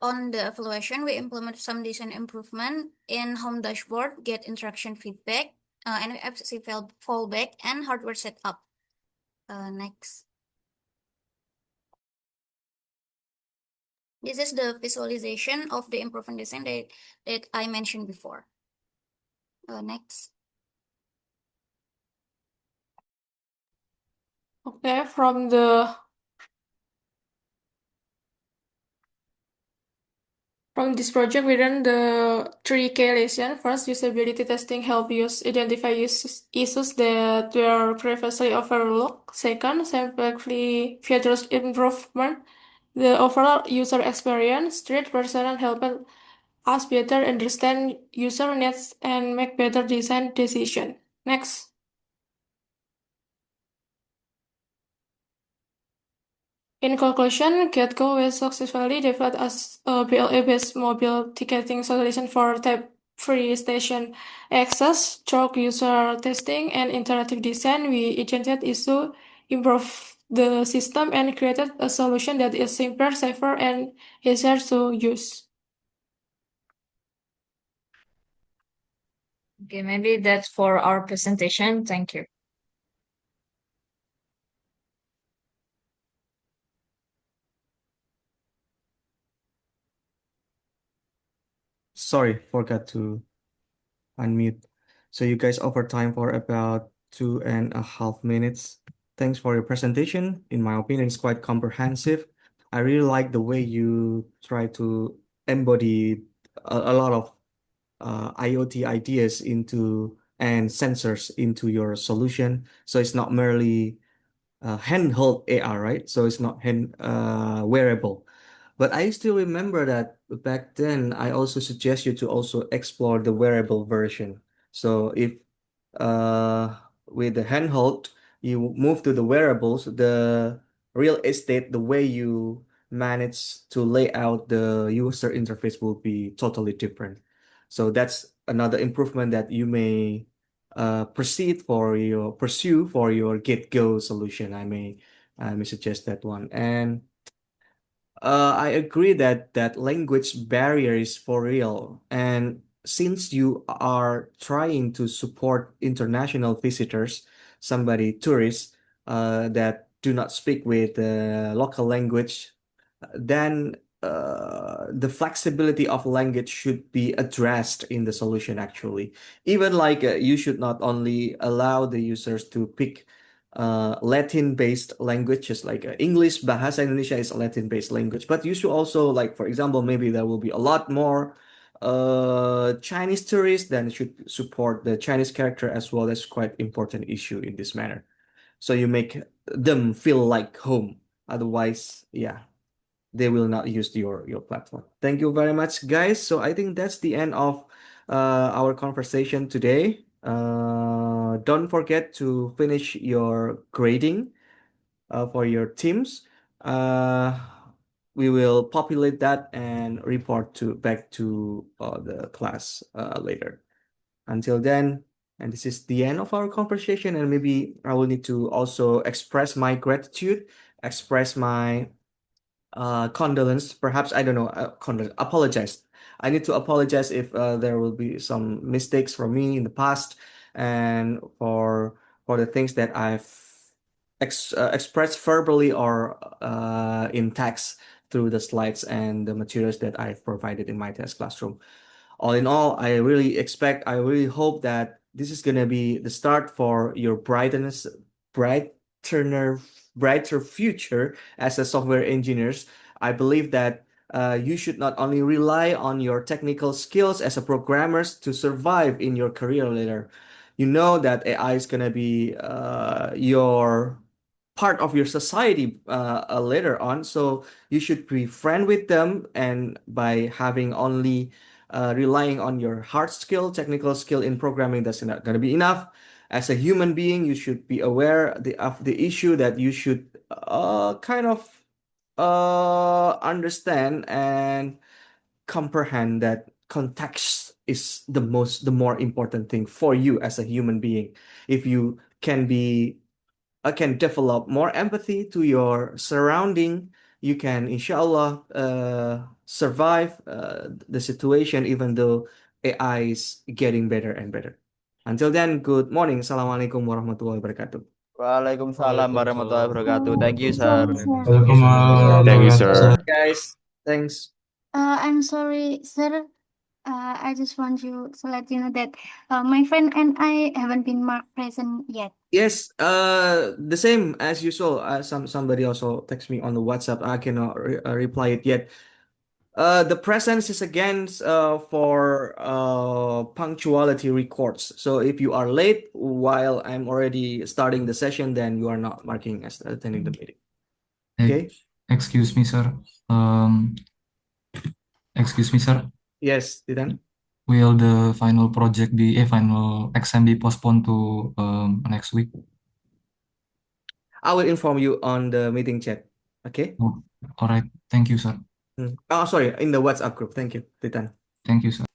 on the evaluation, we implement some design improvement in home dashboard, get interaction feedback, NFC fallback, and hardware setup. Next. This is the visualization of the improvement design that I mentioned before. Next. Okay, from this project, we run the 3K lesson. First, usability testing help us identify issues that were previously overlooked. Second, simply features improvement. The overall user experience. Third, personal help us better understand user needs and make better design decision. Next. In conclusion, GetGo will successfully develop as a BLE-based mobile ticketing solution for type-free station access. Through user testing and interactive design, we identified issue, improved the system, and created a solution that is simpler, safer, and easier to use. Okay, maybe that's for our presentation. Thank you. Sorry, forgot to unmute. So you guys over time for about 2.5 minutes. Thanks for your presentation. In my opinion, it's quite comprehensive. I really like the way you try to embody a lot of IoT ideas into and sensors into your solution. So it's not merely handheld AR, right? So it's not wearable. But I still remember that back then I also suggest you to also explore the wearable version. So if with the handheld you move to the wearables, the real estate, the way you manage to lay out the user interface will be totally different. So that's another improvement that you may pursue for your get-go solution. I may suggest that one. And I agree that language barrier is for real. And since you are trying to support international visitors, tourists, that do not speak with the local language, then the flexibility of language should be addressed in the solution actually. Even like you should not only allow the users to pick Latin-based languages like English, Bahasa Indonesia is a Latin-based language, but you should also, like, for example, maybe there will be a lot more Chinese tourists, then it should support the Chinese character as well. That's quite important issue in this manner. So you make them feel like home. Otherwise, yeah, they will not use your platform. Thank you very much, guys. So I think that's the end of our conversation today. Don't forget to finish your grading for your teams. We will populate that and report back to the class later. Until then, and this is the end of our conversation, and maybe I will need to also express my gratitude, express my condolence, perhaps, I don't know, apologize. I need to apologize if there will be some mistakes from me in the past, and for the things that I've expressed verbally or in text through the slides and the materials that I've provided in my test classroom. All in all, I really hope that this is gonna be the start for your brighter future as a software engineers. I believe that you should not only rely on your technical skills as a programmers to survive in your career later. You know that AI is gonna be your part of your society later on, so you should be friend with them, and by having only relying on your hard skill, technical skill in programming, that's not gonna be enough. As a human being, you should be aware of the issue that you should kind of understand and comprehend that context is the more important thing for you as a human being. If you can develop more empathy to your surrounding, you can inshallah survive the situation even though AI is getting better and better. Until then, good morning. Assalamualaikum warahmatullahi wabarakatuh. Waalaikumsalam warahmatullahi wabarakatuh. Thank you, sir. Thank you, sir. Guys, thanks. I'm sorry, sir. I just want you to let you know that my friend and I haven't been marked present yet. Yes, the same as usual. Somebody also text me on the WhatsApp. I cannot reply it yet. The presence is against for punctuality records. So if you are late while I'm already starting the session, then you are not marking as attending the meeting. Okay. Excuse me, sir. Excuse me, sir. Yes, Titan. Will the final exam be postponed to next week? I will inform you on the meeting chat. Okay. Oh, all right. Thank you, sir. Oh, sorry, in the WhatsApp group. Thank you, Titan. Thank you, sir.